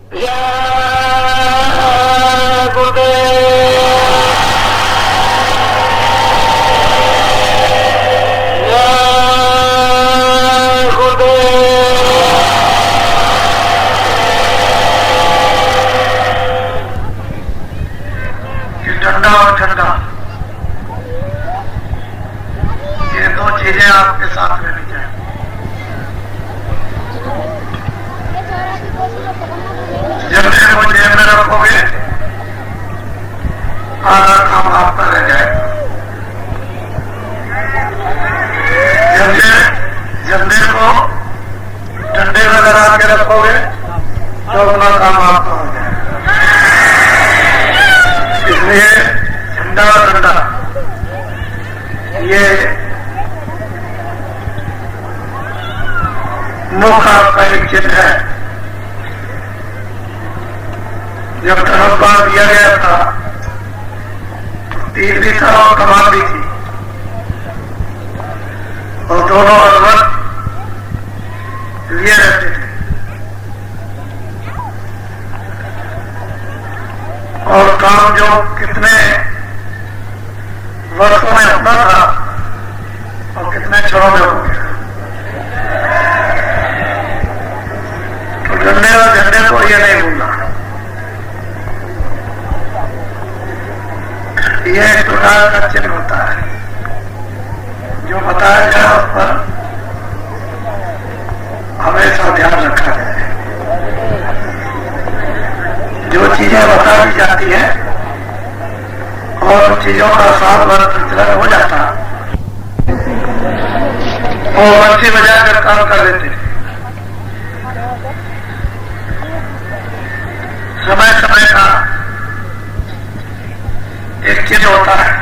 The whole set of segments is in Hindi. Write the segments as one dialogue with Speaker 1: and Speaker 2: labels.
Speaker 1: ठंडा और ठंडा, ये दो चीजें आपके साथ रहनी चाहिए। झंडे को जेब में रखोगे, आधा काम आपका रह जाएगा। झंडे को ठंडे में लगा के रखोगे तो अपना काम आपका हो जाएगा। इसलिए ठंडा और ठंडा ये मुख आपका एक चिन्ह है। जब धनुर्बाण दिया गया था, तीर भी था और कमान भी थी, और दोनों हनुमत लिए रहते थे। और काम जो कितने वर्षों में होना था और कितने क्षणों में हो गया। तो झंडे और झंडे को ये नहीं भूलना। ये एक प्रकार का चिन्ह होता है जो बताया गया, उस पर हमेशा ध्यान रखा जाए। जो चीजें बता दी जाती है और चीजों का साथ प्रचलन हो जाता, और बंसी बजाकर काम कर लेते। समय समय का एक चिन्ह होता है।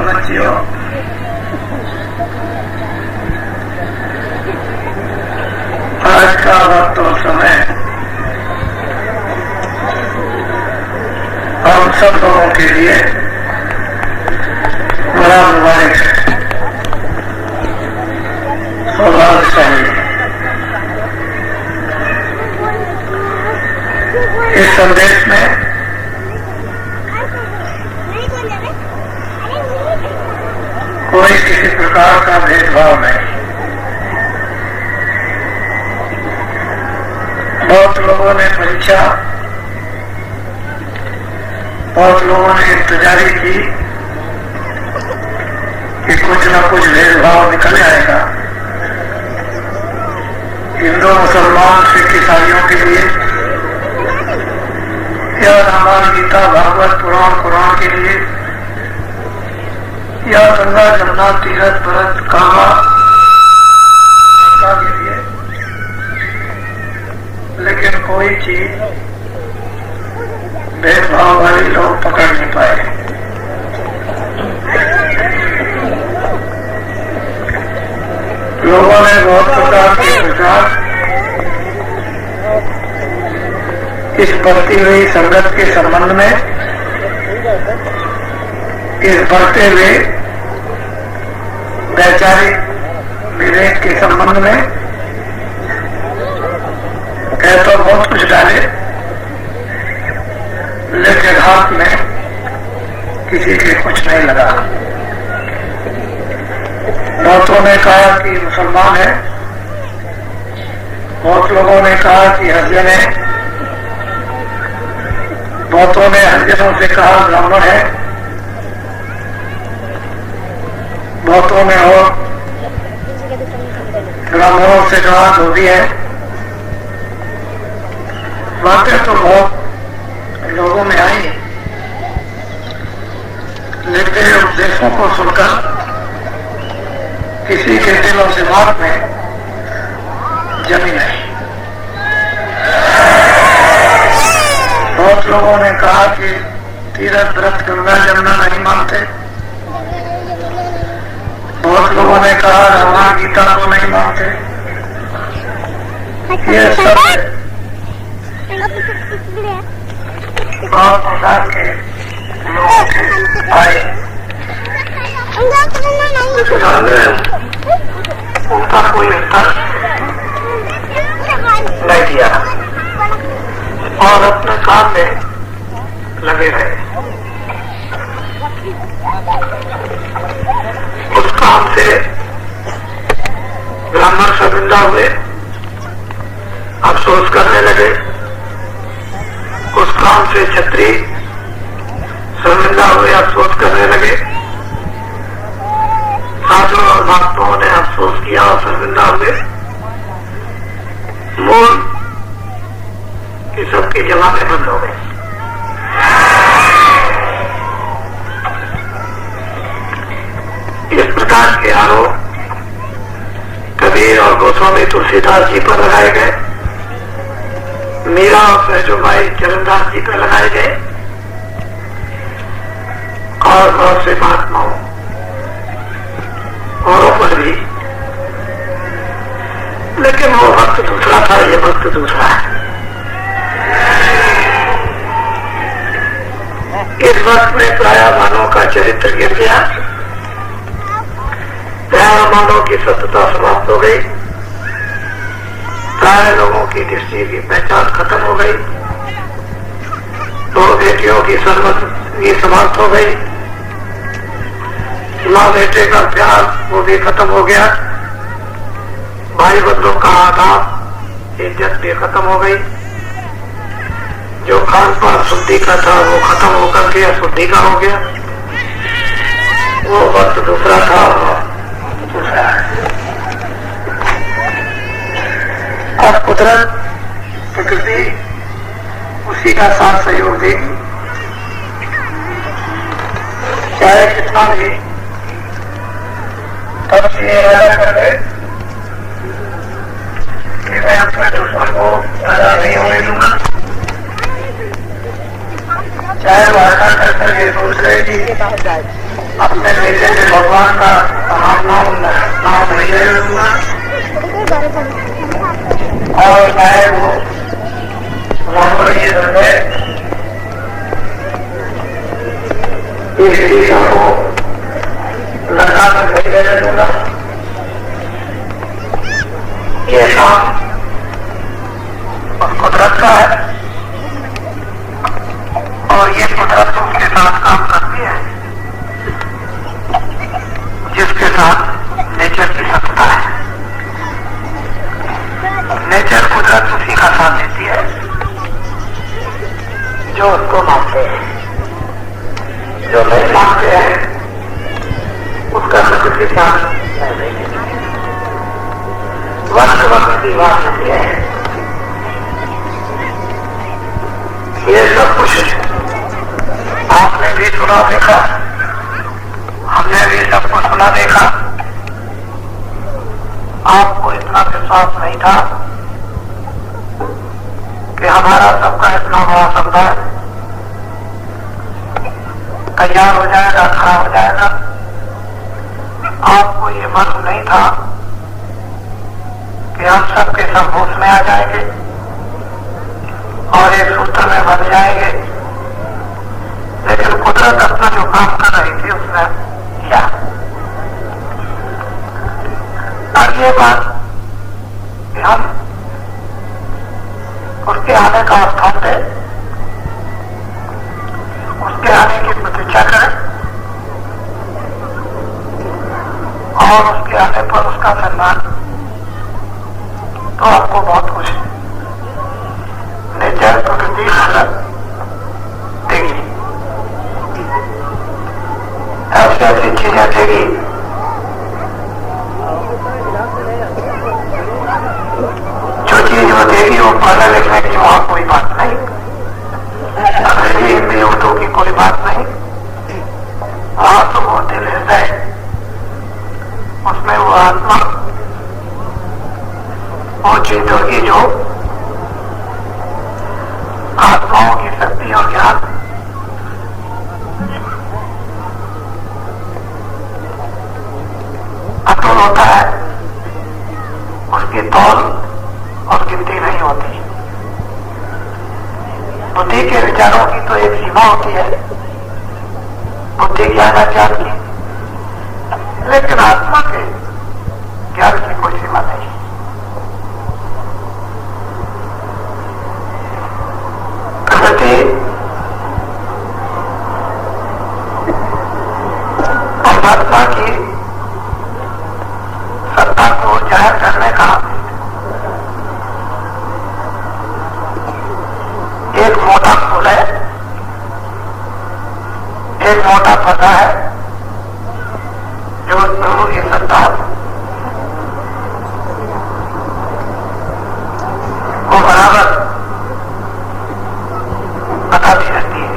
Speaker 1: बच्चियों, आज का वक्त और समय हम सब लोगों के लिए बड़ा मुबारक है, सौभाग्यशाली है। इस संदेश में कोई किसी प्रकार का भेदभाव नहीं। बहुत लोगों ने परीक्षा, बहुत लोगों ने इंतजारी की कि कुछ न कुछ भेदभाव निकल आएगा। हिंदू मुसलमान सिख ईसाइयों के लिए, या रामायण गीता भागवत पुराण कुरान के लिए, या गंगा जमुना तीरथ भरत कामा के लिए, लेकिन कोई चीज भेदभाव वाले लोग पकड़ नहीं पाए। लोगों ने बहुत प्रकार के प्रचार इस बढ़ती हुई संगत के संबंध में, इस बढ़ते हुए वैचारिक विवेक के संबंध में कह तो बहुत कुछ डाले, लेकिन हाथ में किसी के कुछ नहीं लगा। बहुतों ने कहा कि मुसलमान है, बहुत लोगों ने कहा कि हरिजन है, बहुतों ने हरिजनों से कहा ब्राह्मण है, बहुतों में हो, ब्राह्मणों से बात होती है। बातें तो बहुत लोगों में आई, लेकिन उपदेशों को सुनकर किसी के दिलों दिमाग में जमी नहीं। बहुत लोगों ने कहा कि तीर्थ व्रत गंगा जमुना नहीं मानते, बहुत लोगों ने कहा रामायण गीता को नहीं मानते। ये सब बहुत प्रकार के लोग आए, उनका कोई उत्तर नहीं दिया और अपने काम में लगे रहे। उस काम से ब्राह्मण शर्मिंदा हुए, अफसोस करने लगे। उस काम से क्षत्रिय शर्मिंदा हुए, अफसोस करने लगे। साधुओं और भक्तों ने अफसोस किया और शर्मिंदा हुए। मूल की सबकी जवानें बंद हो गई। इस प्रकार के आरोप कबीर और गोस्वामी तुलसीदास जी पर लगाए गए, मीरा और सहजोबाई चरणदास जी पर लगाए गए और बहुत से महात्माओं औरों पर भी। लेकिन वो वक्त दूसरा था, ये वक्त दूसरा है। इस वक्त में प्राय मानव का चरित्र गिर गया, प्राय मानव की सत्यता समाप्त हो गई, प्राय लोगों की दृष्टि की पहचान खत्म हो गई, दो बेटियों की सर्वस्वी समाप्त हो गई, माँ बेटे का प्यार वो भी खत्म हो गया, भाई बंधुओं का आदाब इज्जत भी खत्म हो गई। जो खान पान शुद्धि का था वो खत्म होकर के अशुद्धि का हो गया। वो वक्त दूसरा था, दूसरा है। अब कुदरत प्रकृति उसी का साथ सहयोग देगी, चाहे कितना भी तब ये कर ले कि मैं अपने दुश्मन को पैदा नहीं होने दूंगा, चाहे वादा करकर ये सोच रहे कि अपने बेटे से भगवान का नाम नहीं ले लूंगा, और चाहे वो ये समझे इस दिशा को लड़का में नहीं ले लूंगा। ये काम कुदरत का है और ये कुदरत उसके साथ काम करती है जिसके साथ नेचर की सत्ता है। नेचर कुदरत उसी का साथ देती है जो उसको मानते हैं, जो नहीं मानते हैं उसका प्रकृति ध्यान नहीं देती। वक्त वक्त की बात होती है। ये सब कुछ आपने भी सुना देखा, हमने भी सबको सुना देखा। आपको इतना विश्वास नहीं था कि हमारा सबका इतना बड़ा समुदाय तैयार हो जाएगा, खड़ा हो जाएगा। आपको ये मालूम नहीं था कि हम सबके सब होश में आ जाएंगे और एक सूत्र में बन जाएंगे। लेकिन कुदरत अपना जो काम कर रही थी उसने किया। और ये बात कि हम उसके आने का स्थान दें, उसके आने की प्रतीक्षा करें और उसके आने पर उसका सम्मान, तो आपको बहुत खुश नेचर प्रकृति देगी, ऐसी ऐसी चीजें देगी अंग्रेजी और पढ़ने लिखने की वहां कोई बात नहीं, अंग्रेजी हिंदी उर्दू की कोई बात नहीं, वहां तो वो दिल हृदय, उसमें वो आत्मा, वो चीज होगी जो आत्माओं की शक्ति और ज्ञान अतुल होता है, उसकी तौल और गिनती नहीं होती। बुद्धि के विचारों की तो एक सीमा होती है, बुद्धि ज्ञानाचार की, लेकिन आत्मा के ज्ञान की कोई सीमा नहीं। प्रकृति परमात्मा की सत्ता को जाहिर करने का एक मोटा पुल है, एक मोटा पता है जो प्रभु की सत्ता को बराबर बताती रहती है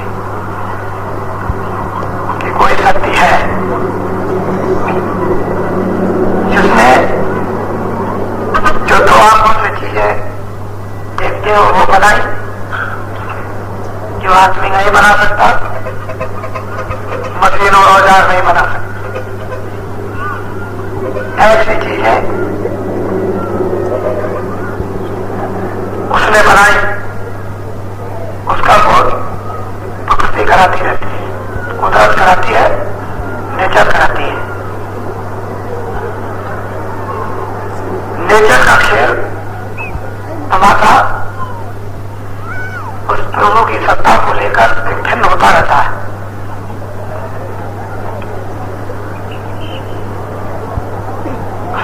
Speaker 1: कि कोई शक्ति है जिसने जो दो आंखों से चीजें देखते हो वो बनाई, जो आदमी नहीं बना सकता, मशीन और औजार नहीं बना सकता, ऐसी चीजें उसने बनाई, उसका बोध प्रकृति कराती रहती है, कुदरत कराती है, नेचर कराती है। नेचर का खेल तमाशा उस प्रभु की सत्ता को लेकर भिन्न होता रहता है।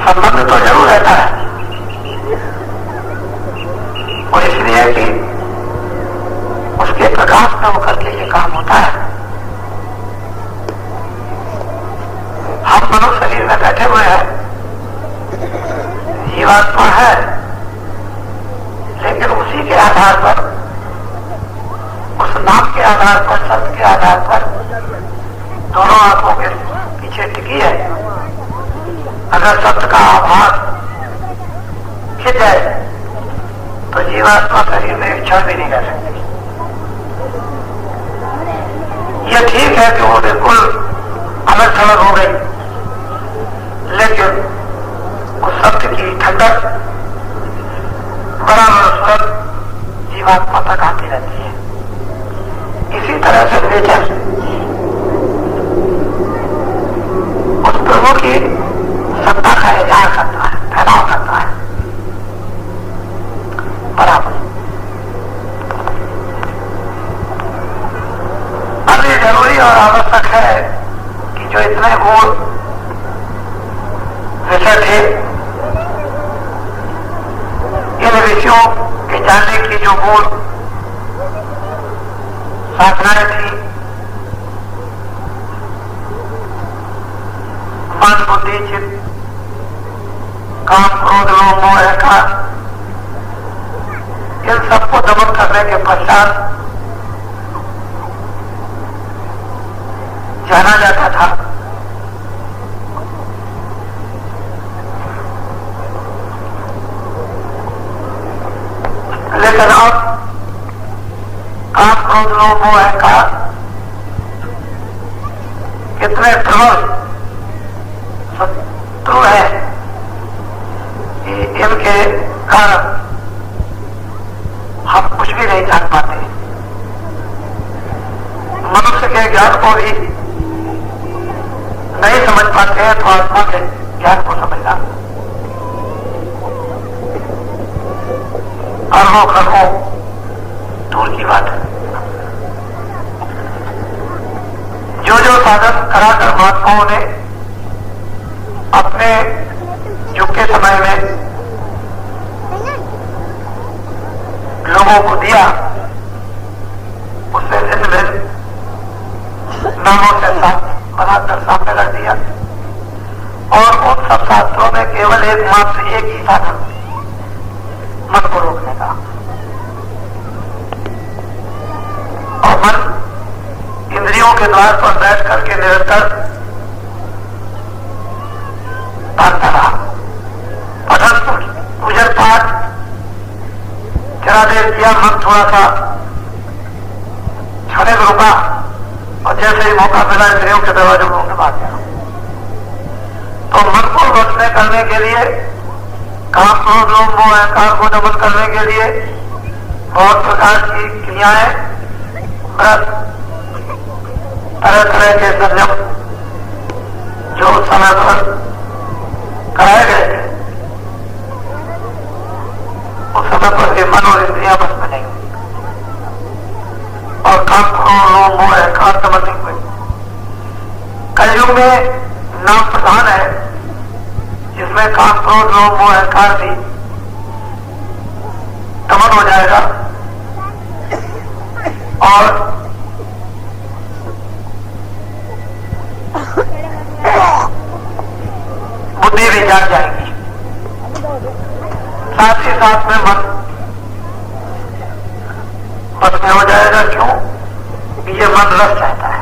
Speaker 1: संबंध तो जरूर रहता है, और इसलिए कि उसके प्रकाश में होकर के ये काम होता है। हम मनुष्य शरीर में बैठे हुए हैं, जीवात्मा है, लेकिन उसी के आधार पर, उस नाम के आधार पर, शब्द के आधार पर दोनों आंखों के पीछे टिकी है। अगर शब्द का आभास खिंच जाए तो जीवात्मा शरीर में क्षण भी नहीं कर सकती। यह ठीक है कि वो बिल्कुल अलग थलग हो गई, लेकिन उस शब्द की ठंडक बराबर स्वरूप जीवात्मा तक आती रहती है। इसी तरह से नेचर उस प्रभु की सत्ता का इजहार करता है, फैलाव करता है बराबर। अब ये जरूरी और आवश्यक है कि जो इतने गुण विषय थे, इन विषयों के जानने की जो गुण साधनाएं थी, मन बुद्धि चित्त काम क्रोध लोभ मोह अहंकार, इन सबको दमन करने के पश्चात जाना जाता था लेकिन अब काम क्रोध लोभ मोह अहंकार कितने प्रबल शत्रु है कि इनके कारण हम कुछ भी नहीं जान पाते। मनुष्य के ज्ञान को भी नहीं समझ पाते हैं तो आत्मा के ज्ञान को समझना अरबों खरबों दूर की बात है। जो जो साधन कराकर महात्माओं ने अपने युग के समय में लोगों को दिया, उससे भिन्न भिन्न नामों से बनाकर सामने रख दिया, और उन सब शास्त्रों में केवल एकमात्र एक ही साधन मन को रोकने का, इंद्रियों के द्वार पर बैठ करके निरंतर पढ़ता रहा। पठन पूजन पाठ जरा देर किया, मन थोड़ा सा क्षणिक रुका और जैसे ही मौका मिला इंद्रियों के दरवाजों में उनके भाग गया। तो मन को रोशनी करने के लिए, काम क्रोध लोभ मोह अहंकार को दमन करने के लिए बहुत प्रकार की क्रियाएं, व्रत, तरह तरह के संयम जो समय पर कराए गए थे, उस समय पर ये मन और इंद्रियां बस में नहीं हुई और काम क्रोध लोभ मोह अहंकार दमन नहीं हुई। कलयुग में नाम प्रधान है जिसमें काम क्रोध लोभ मोह अहंकार भी दमन हो जाएगा और बुद्धि भी जाग जाएगी। साथ ही साथ में मन बस में हो जाएगा। क्यों? ये मन रस चाहता है,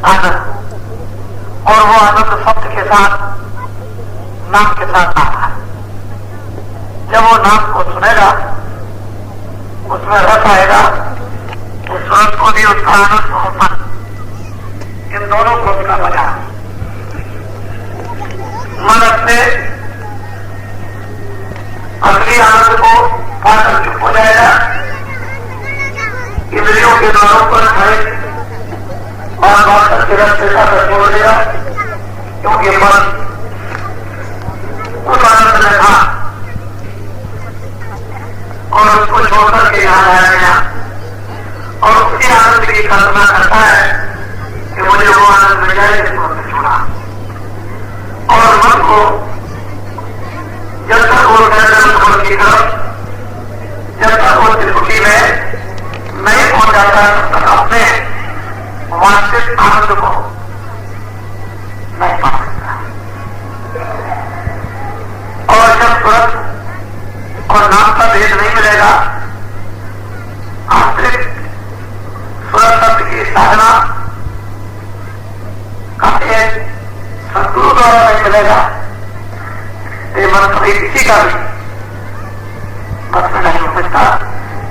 Speaker 1: आनंद, और वो आनंद शब्द के साथ, नाम के साथ आता है। जब वो नाम को सुनेगा, उसमें रस आएगा, तो स्वयं को भी उसका आनंद और मन, इन दोनों को उसका मजा। मन अपने असली आनंद को पाकर चुप हो जाएगा, इंद्रियों के द्वारों पर खड़े और बात के रास्ते का छोड़ दिया, क्योंकि मन उस आनंद में था और उसको छोड़कर के यहाँ लाया गया और उसी आनंद की कल्पना करता है कि मुझे वो आनंद मिल जाए जिसको हमने छोड़ा। और मन को जब तक वो निर्जल की तरफ, जब तक वो त्रिपुटी में नहीं पहुंच जाता तब तक अपने वास्तविक आनंद को नहीं पा सकता। और जब तुरंत और नाम का भेद नहीं मिलेगा, आंतरिक स्वर शब्द की साधना का एक सदगुरु द्वारा नहीं मिलेगा, ये मन कभी किसी का भी बस में नहीं हो सकता,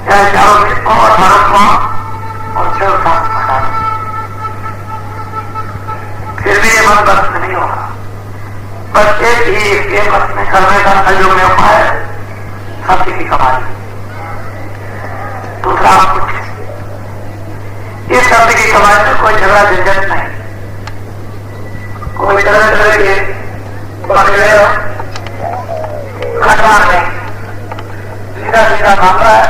Speaker 1: चाहे चारों में और भारत और चल साथ बता, फिर भी ये मन बस में नहीं होगा। बस एक ही ये बस में करने का सहयोग में उपाय है शक्ति की कमाई, दूसरा कुछ इस शब्द की कमाई में कोई झगड़ा झंझट नहीं, कोई तरह के बकरे खटरा नहीं, सीधा सीधा मामला है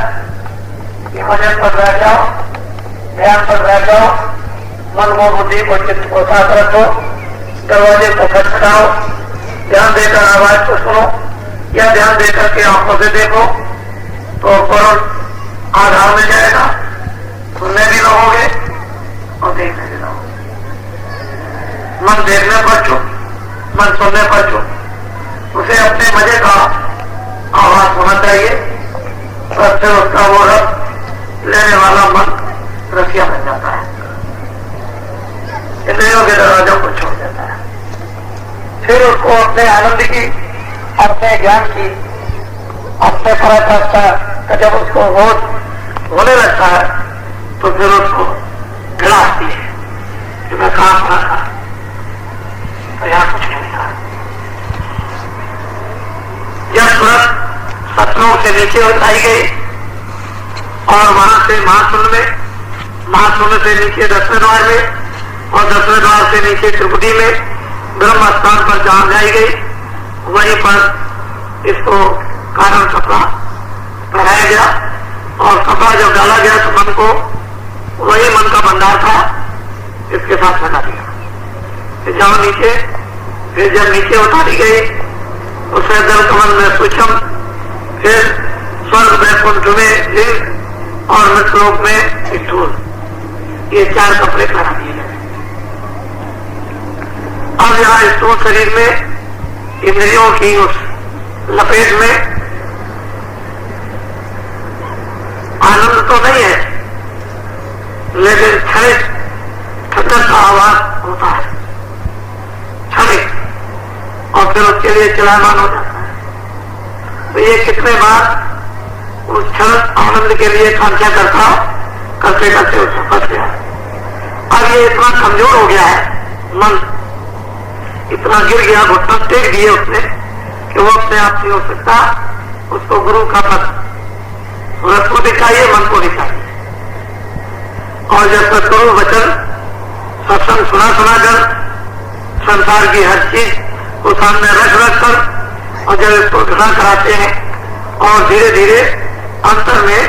Speaker 1: कि वजन पर बैठ जाओ, ध्यान पर बैठ जाओ, मन को बुद्धि को चित्त को साथ रखो, दरवाजे को खटखटाओ, ध्यान देकर आवाज को सुनो या ध्यान देकर के आंखों से देखो तो फौरन आधार मिल जाएगा, सुनने भी लगोगे और देखने भी लगोगे। मन देखने पर चुप, मन सुनने पर चुप, उसे अपने मजे का आवाज होना चाहिए, तब से उसका वो रस लेने वाला मन रसिया बन जाता है, इंद्रियों के दरवाजों को छोड़ देता है। फिर उसको अपने आनंद की, अपने ज्ञान की, अपने पराकाष्ठा का जब उसको होश होने लगता है तो फिर उसको घृणा आती है कि मैं कहां पड़ा था, तो यहां कुछ नहीं था। जब तुरंत सत्रों से नीचे उठाई गई और वहां से महासुन से नीचे 10वें द्वार में और 10वें द्वार से नीचे त्रिपुटी में ब्रह्म स्थान पर जहां लाई गई, वहीं पर इसको कारण कपड़ा पहनाया गया और कपड़ा जब डाला गया तो मन को, वही मन का भंडार था, इसके साथ लगा दिया। फिर जाओ नीचे, फिर जब नीचे उतारी गई उसे जल कमल में सूक्ष्म, फिर स्वर्ग में कुंठ में लिंग और मृतलोक में स्थूल, ये 4 कपड़े पहना दिए गए। अब यहाँ स्थूल शरीर में इंद्रियों की उस लपेट में आनंद तो नहीं है, लेकिन क्षणिक ठंडक का आवाज होता है, क्षणिक, और फिर उसके लिए चलायमान हो जाता है। तो ये कितने बार उस क्षण आनंद के लिए कांक्षा करता, करते करते उसमें फंस गया। अब ये इतना कमजोर हो गया है, मन इतना गिर गया, घुटना टेक दिए उसने कि वो अपने आप नहीं हो सकता। उसको गुरु का पद सूरत को दिखाइए, मन को दिखाइए। और जब सतगुरु वचन सत्संग सुना कर संसार की हर चीज को सामने रख कर और जब इसको घृणा कराते हैं और धीरे धीरे अंतर में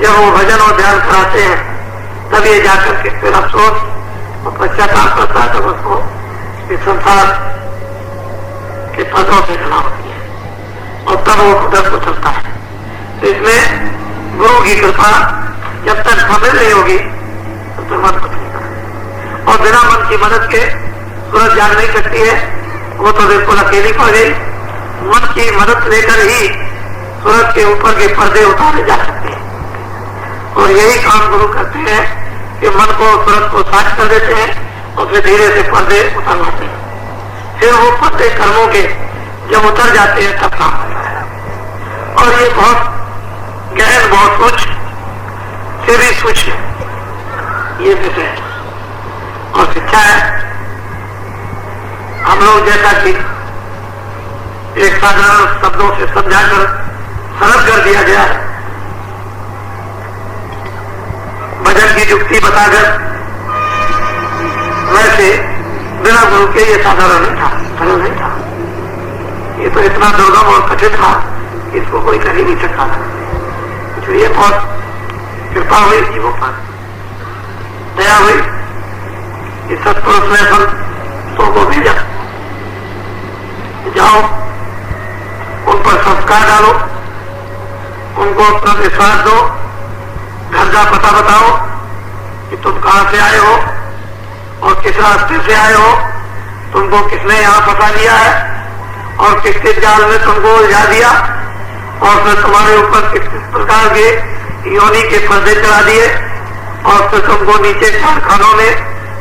Speaker 1: जब वो भजन और ध्यान कराते हैं, तब ये जाकर के फिर अफसोस और पश्चाताप करता है, तब उसको इस संसार के पदों से घृणा होती है और तब वो उधर को चलता है। तो इसमें गुरु की कृपा जब तक हमें नहीं होगी तब तक मन कुछ नहीं करेगा। और बिना मन की मदद के सूरज जाग नहीं सकती है, वो तो बिल्कुल अकेली पड़ गई। मन की मदद लेकर ही सूरज के ऊपर के पर्दे उतारे जा सकते हैं। और यही काम गुरु करते हैं कि मन को सूरज को साफ कर देते हैं और फिर धीरे से पर्दे उतारवाते हैं। फिर वो पर्दे कर्मों के जब उतर जाते हैं तब काम होता है। और ये बहुत गहन, बहुत कुछ से भी सूक्ष्म ये विषय और शिक्षा है। हम लोग जैसा कि एक साधारण शब्दों से समझाकर सरल कर दिया गया है, भजन की युक्ति बताकर, वैसे बिना गुरु के ये साधारण नहीं था, सरल नहीं था। ये तो इतना दुर्गम और कठिन था, इसको कोई कर ही नहीं सकता था। तो ये बहुत कृपा हुई जीवों पर, दया हुई। इस सत्पुरुष ने संतों को भेजा, जाओ उन पर संस्कार डालो, उनको अपना विश्वास दो, घर का पता बताओ कि तुम कहां से आए हो और किस रास्ते से आए हो, तुमको किसने यहाँ फंसा दिया है और किसके जाल में तुमको उलझा दिया, और फिर तुम्हारे ऊपर किस किस प्रकार के योनि के पर्दे चढ़ा दिए, और फिर तुमको नीचे कारखानों में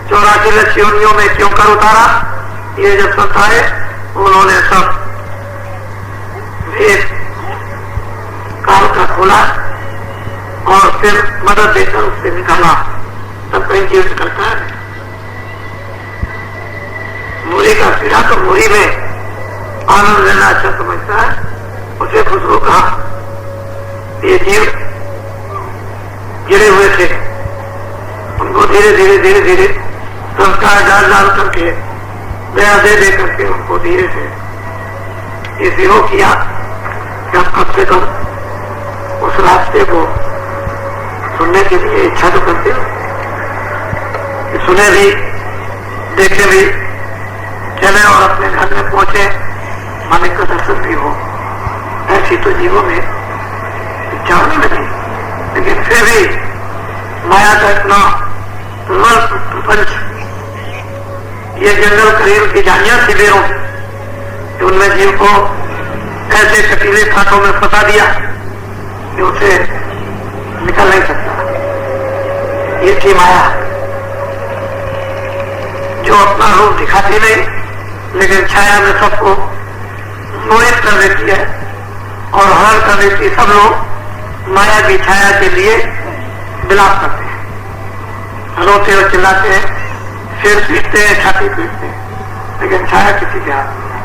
Speaker 1: 84 लक्ष योनियों में क्यों कर उतारा। ये जब समझाए उन्होंने सब एक काल का खोला और फिर मदद देकर उससे निकाला, तब कहीं जीवित करता है। मूली का कीड़ा तो मूली में आनंद लेना अच्छा समझता है, उसे खुशबू कहा। ये जीव गिरे हुए थे, उनको धीरे धीरे धीरे धीरे संस्कार डाल डाल करके, दया दे दे करके उनको धीरे से ये सिरो किया कि हम कम से कम उस रास्ते को सुनने के लिए इच्छा तो करते हो कि सुने भी, देखे भी, चले और अपने घर में पहुंचे, मालिक का दर्शन भी हो। ऐसी तो जीवों में इच्छा होने लगी, लेकिन फिर भी माया का इतना प्रपंच, ये जंगल करीब की जानिया थी बेरों कि उनमें जीव को ऐसे कटीले कांटों में फंसा दिया कि उसे निकल नहीं सकता। ये थी माया, जो अपना रूप दिखाती नहीं, लेकिन छाया में सबको मोहित कर देती है और हरण कर देती है। सब लोग माया की छाया के लिए विलाप करते हैं, रोते और चिल्लाते हैं, सिर पीटते हैं, छाती पीटते हैं, लेकिन छाया किसी के हाथ में है,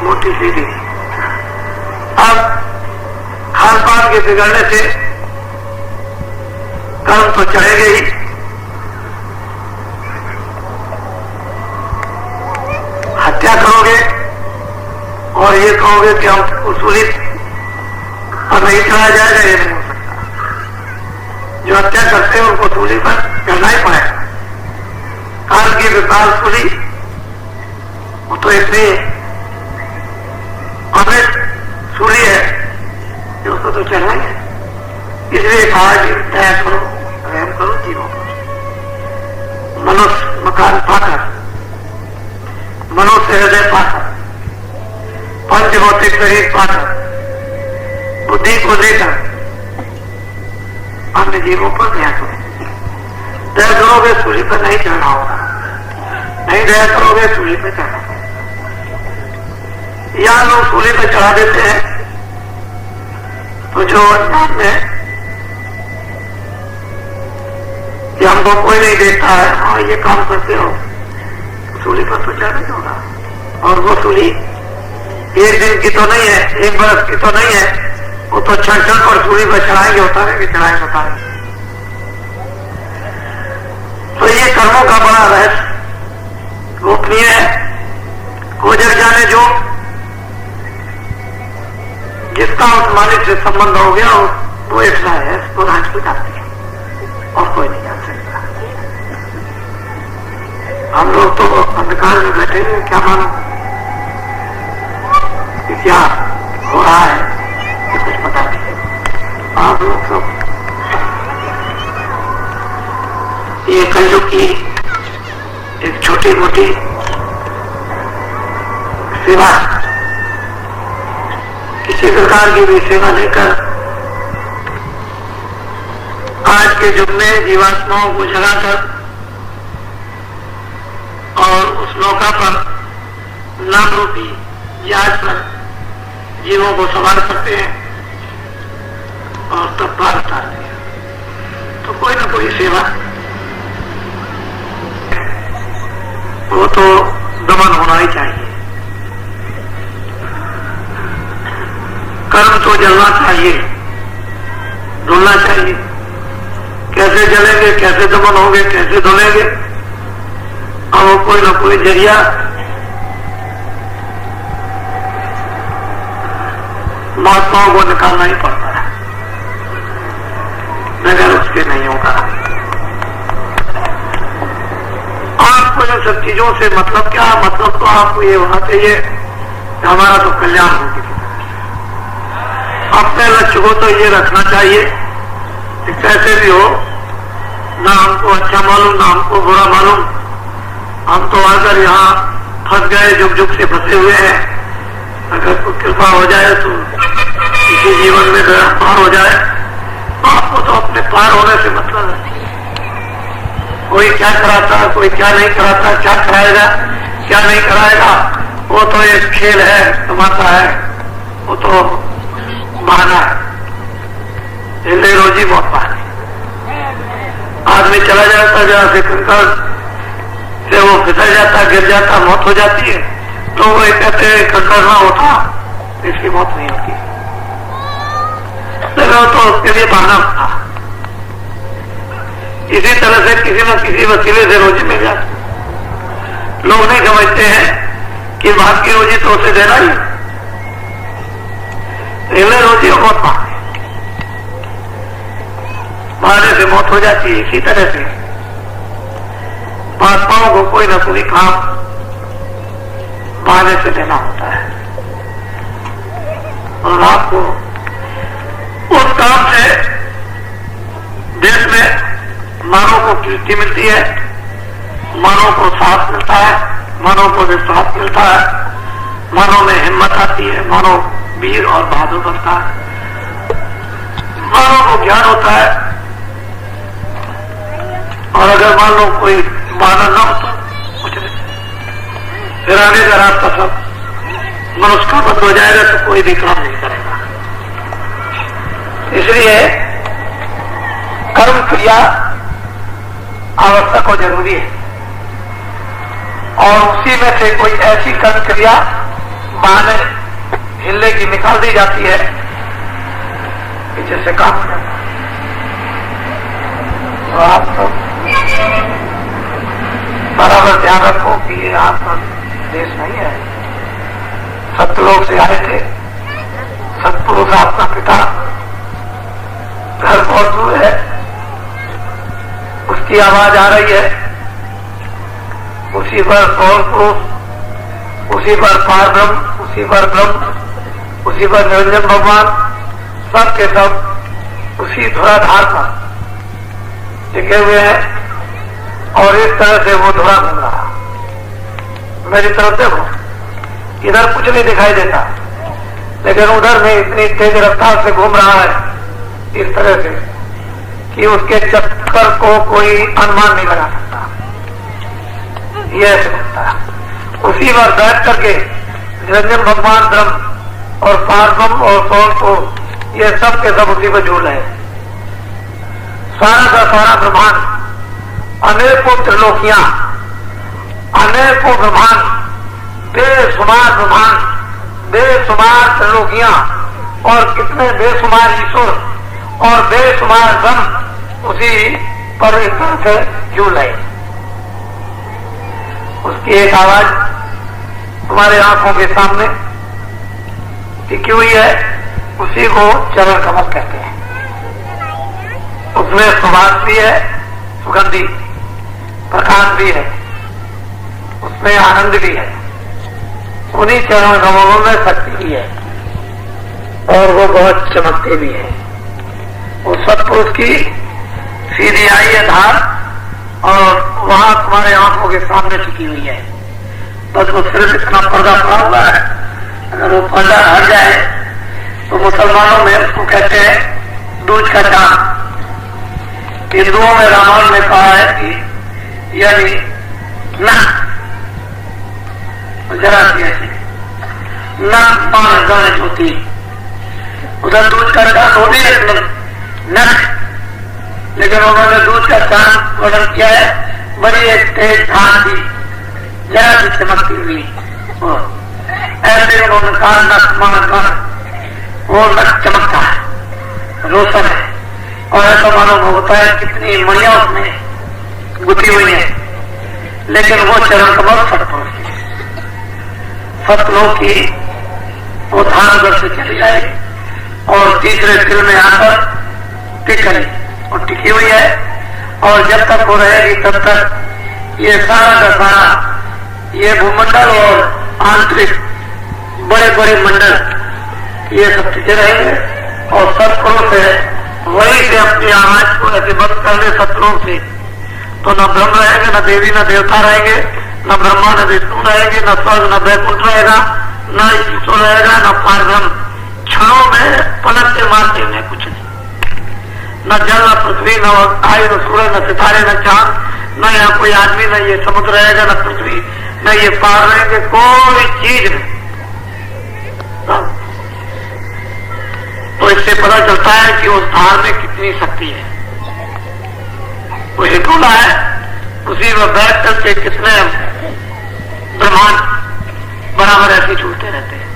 Speaker 1: मोटी सीधी। अब खान पान के बिगड़ने से कर्म तो चढ़ेगे ही, हत्या करोगे और ये कहोगे कि हम उसूली और नहीं चढ़ाया जाएगा, ये नहीं हो सकता। जो हत्या करते हैं उनको सूली पर करना ही पड़ेगा। काल की विशाल सूली वो तो इतनी अमृत सूली है कि उसको तो चढ़ना ही है। इसलिए कहा कि दया करो, रहम करो जीवों को। मनुष्य मकान पाकर, मनुष्य हृदय पाकर, पंच भौतिक शरीर पाकर, बुद्धि को लेकर अन्य जीवों पर दया करो। दया करोगे सूली पर नहीं चढ़ना होगा, नहीं दया करोगे सूली पर चढ़ना होगा। या लोग सूली पर चढ़ा देते हैं तो जो अज्ञान में कि हमको कोई नहीं देखता है, हाँ ये काम करते हो, सूली पर तो चढ़ना ही होगा। और वो सूली एक दिन की तो नहीं है, एक बरस की तो नहीं है, वो तो क्षण और सूली पर चढ़ाएंगे, उतारेंगे, चढ़ाएंगे, उतारेंगे। तो ये कर्मों का बड़ा रहस्य गोपनीय है। वो जग जाने जो जिसका उस मालिक से संबंध हो गया वो ऐसा है, तो राज को जानते हैं और कोई नहीं जान सकता। हम लोग तो अंधकार में बैठे हैं, क्या मालूम कि क्या हो रहा है, ये कुछ पता नहीं। आप लोग सब ये कलयुग की एक छोटी मोटी सेवा, किसी प्रकार की भी सेवा लेकर आज के युग में जीवात्माओं को जगाकर और उस नौका पर नाम रूपी जहाज पर जीवों को सवार करते हैं और तब पार उतारते हैं। तो कोई ना कोई सेवा वो तो दमन होना ही चाहिए। कर्म तो जलना चाहिए, धुलना चाहिए। कैसे जलेंगे, कैसे दमन होंगे, कैसे धुलेंगे, और वो कोई ना कोई जरिया महात्माओं को निकालना ही पड़ता है, मगर उसके नहीं होगा। आपको इन सब चीजों से मतलब क्या, मतलब तो आपको ये होना चाहिए हमारा तो कल्याण होगी। अपने लक्ष्य को तो ये रखना चाहिए कि कैसे भी हो, ना हमको अच्छा मालूम ना हमको बुरा मालूम, हम तो अगर यहाँ फंस गए, जुग जुग से फंसे हुए हैं, अगर कोई कृपा हो जाए तो किसी जीवन में पार हो जाए, आपको तो अपने पार होने से मतलब है। कोई क्या कराता, कोई क्या नहीं कराता, क्या कराएगा क्या नहीं कराएगा, वो तो एक खेल है, तमाशा है, वो तो बहाना है, इसलिए रोजी बहुत बहाने। आदमी चला जाता जरा से कंकर से वो फिसल जाता, गिर जाता, मौत हो जाती है, तो वो कहते हैं कंकर ना होता इसकी मौत नहीं होती, तो उसके लिए बहाना था। इसी तरह से किसी न किसी वसीले से रोजी मिल जाती। लोग नहीं समझते हैं कि बात की रोजी तो उसे देना ही, इसलिए रोजी बहुत बहाने से मौत हो जाती है। इसी तरह से महात्माओं को कोई न कोई काम बहाने से देना होता है, और आपको उस काम से देश में मानव को कीर्ति मिलती है, मानव को साथ मिलता है, मानव को विश्वास मिलता है, मानव में हिम्मत आती है, मानव वीर और बहादुर बनता है, मानव को ज्ञान होता है। और अगर मान लो कोई बहाना न हो तो कुछ नहीं, फिर आगे का रास्ता सब मनुष्य का बंद हो जाएगा, तो कोई भी काम नहीं करेगा। इसलिए कर्म क्रिया आवश्यक और जरूरी है, और उसी में से कोई ऐसी कर्म क्रिया बहाने हिलने की निकाल दी जाती है कि जिससे काम करना। तो आप सब बराबर ध्यान रखो कि ये आपका देश नहीं है, सत्यलोक से आए थे, सतपुरुष आपका पिता घर बहुत दूर है, उसकी आवाज आ रही है, उसी पर पौर पुरुष, उसी पर पार ब्रह्म, उसी पर ब्रह्म, उसी पर निरंजन भगवान, सब के सब उसी धुराधार पर टिके हुए हैं, और इस तरह से वो धुरा घूम रहा। मेरी तरफ देखो, इधर कुछ नहीं दिखाई देता, लेकिन उधर में इतनी तेज रफ्तार से घूम रहा है इस तरह से कि उसके चक्कर को कोई अनुमान नहीं लगा सकता। ये ऐसे होता है। उसी पर बैठ करके निरंजन भगवान ब्रह्म और पारब्रह्म और सोल को ये सब के सब उसी पर झूल है। सारा का सारा ब्रह्मांड, अनेकों त्रिलोकियां, अनेकों ब्रह्मांड, बेशुमार ब्रह्मांड, बेशुमार त्रिलोकियां और कितने बेशुमार ईश्वर और बेशुमार ब्रह्म उसी पर एक तरह से झूल है। उसकी एक आवाज तुम्हारे आंखों के सामने टिकी हुई है, उसी को चरण कमल कहते हैं। उसमें सुवास भी है, सुगंधी प्रकाश भी है, उसमें आनंद भी है, उन्हीं चरण कमलों में शक्ति भी है और वो बहुत चमकते भी है। उस सत्पुरुष की सीधी आई है धार और वहां तुम्हारे आंखों के सामने टिकी हुई है। बस वो सिर्फ इतना पर्दा पड़ा हुआ है, अगर वो पर्दा हट जाए तो मुसलमानों में उसको कहते हैं दूज का चांद। हिंदुओं में रामायण में कहा है कि यानी नाक जरा सी ऐसी नाक पान गणेश होती, उधर दूज का चांद होती है नक, लेकिन उन्होंने दूध का चांद वर्णन किया है बड़ी एक तेज धान थी, जरा सी चमकती हुई। ऐसे उन्होंने कहा नक मान वो नक चमकता है, रोशन है और ऐसा मालूम होता है कितनी मणियां उसमें गुथी हुई है। लेकिन वो चरण कमल सत्पुरुष की, सतलोक की वो धान घर से चली जाएगी और तीसरे दिल में आकर टिक गई और टिकी हुई है। और जब तक वो रहेगी तब तक ये सारा का सारा ये भूमंडल और आंतरिक बड़े बड़े मंडल ये सब टिके रहेंगे और सत्पुरुष से वही से अपनी आवाज को ऐसे बंद कर ले सत्पुरुष से, तो न ब्रह्म रहेंगे, न देवी, न देवता रहेंगे, न ब्रह्मा, न विष्णु रहेंगे, न स्वर्ग, न वैकुंठ रहेगा, न ईश्वर रहेगा, न पारब्रह्म। क्षणों में पलट के मारते में कुछ नहीं, न जल, न पृथ्वी, न आयु, न सूरज, न सितारे, न चांद, न यहाँ कोई आदमी, न ये समुद्र रहेगा, न पृथ्वी, न ये पार रहेंगे, कोई चीज नहीं। तो इससे पता चलता है कि उस धार में कितनी शक्ति है। वो हिटोला है, उसी में बैठ करके कितने ब्रह्मांड बराबर ऐसे झूलते रहते हैं।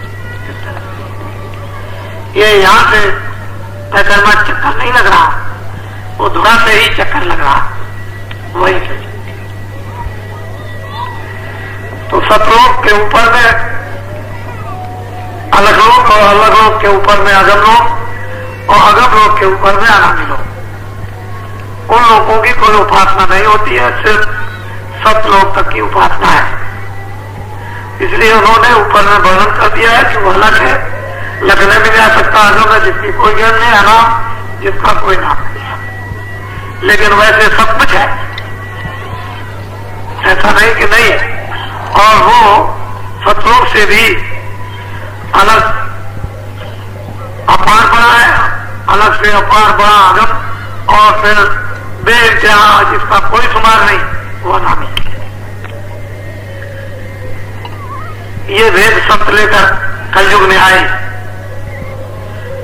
Speaker 1: ये यहाँ से पैदल चक्कर नहीं लग रहा, वो धुरा से ही चक्कर लग रहा, वही से। तो सतलोक के ऊपर में अलग लोक और अलग लोक के ऊपर में अगम लोक और अगम लोक के ऊपर में अनामी लोक। उन लोगों की कोई उपासना नहीं होती है, सिर्फ सतलोक तक की उपासना है। इसलिए उन्होंने ऊपर में वर्णन कर दिया है कि वो अलग है, लगने भी नहीं आ सकता अगम है जिसकी कोई ज्ञान नहीं, अनाम जिसका कोई नाम नहीं। लेकिन वैसे सब कुछ है, ऐसा नहीं कि नहीं है। और वो सतलोक से भी अलग अपार बड़ा है, अलग से अपार बड़ा अगम, और फिर वेद जहां जिसका कोई शुमार नहीं वो अनामी। ये वेद शब्द लेकर कलयुग में आए,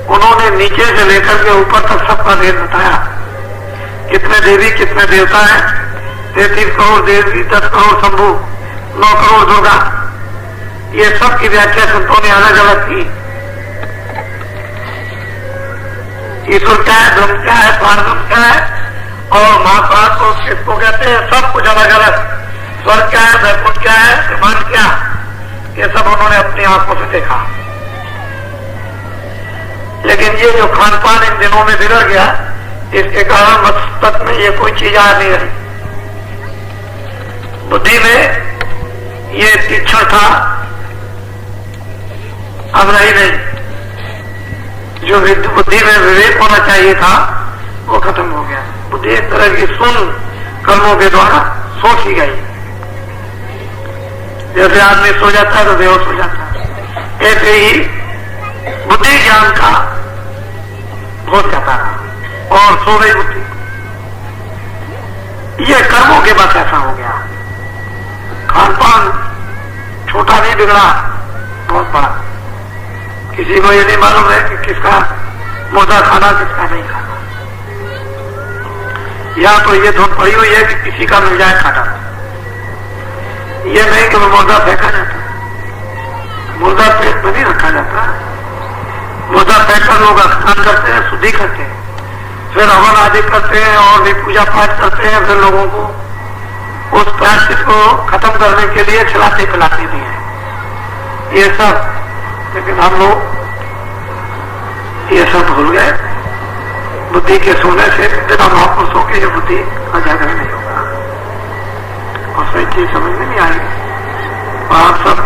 Speaker 1: उन्होंने नीचे से लेकर के ऊपर तक सबका भेद बताया। कितने देवी कितने देवता हैं, 33 करोड़ देवी, 10 करोड़ शंभु, 9 करोड़ दुर्गा, ये सब की व्याख्या संतों ने अलग अलग की। ईश्वर क्या है, ब्रह्म क्या है, पारब्रह्म क्या है और महापार को किसको कहते हैं, सब कुछ अलग अलग। स्वर्ग क्या है, वैकुंठ क्या है, ब्रह्मांड क्या, ये सब उन्होंने अपनी आंखों से देखा। लेकिन ये जो खान पान इन दिनों में बिगड़ गया, इसके कारण मस्तक में ये कोई चीज आ नहीं रही। बुद्धि में ये तीक्ष्ण था, अब रही नहीं। जो बुद्धि में विवेक होना चाहिए था वो खत्म हो गया। बुद्धि एक तरह की सुन कर्मों के द्वारा सोच ही गई। जैसे आदमी सो जाता है तो बेहोश हो जाता है, ऐसे ही बुद्धि ज्ञान का हो जाता है और सो गई बुद्धि। ये कर्मों के बस ऐसा हो गया। खान पान छोटा नहीं बिगड़ा, बहुत बड़ा। किसी को ये नहीं मालूम है कि किसका मुर्दा खाना किसका नहीं खाना। या तो ये धुन पड़ी हुई है कि किसी का मिल जाए खाना, ये नहीं कि वो मुर्दा फेंका जाता, मुर्दा पेट में नहीं रखा जाता। मुर्दा फेंककर लोग स्नान करते हैं, शुद्धि करते हैं, फिर हवन आदि करते हैं और भी पूजा पाठ करते हैं, फिर लोगों को उस प्रायश्चित को खत्म करने के लिए खिलाते पिलाते भी हैं ये सब। लेकिन हम लोग ये सब भूल गए। बुद्धि के सोने से बिना महापुरुषों के ये बुद्धि का जागरण नहीं होगा और सही चीज समझ में नहीं आएगी। और आप सब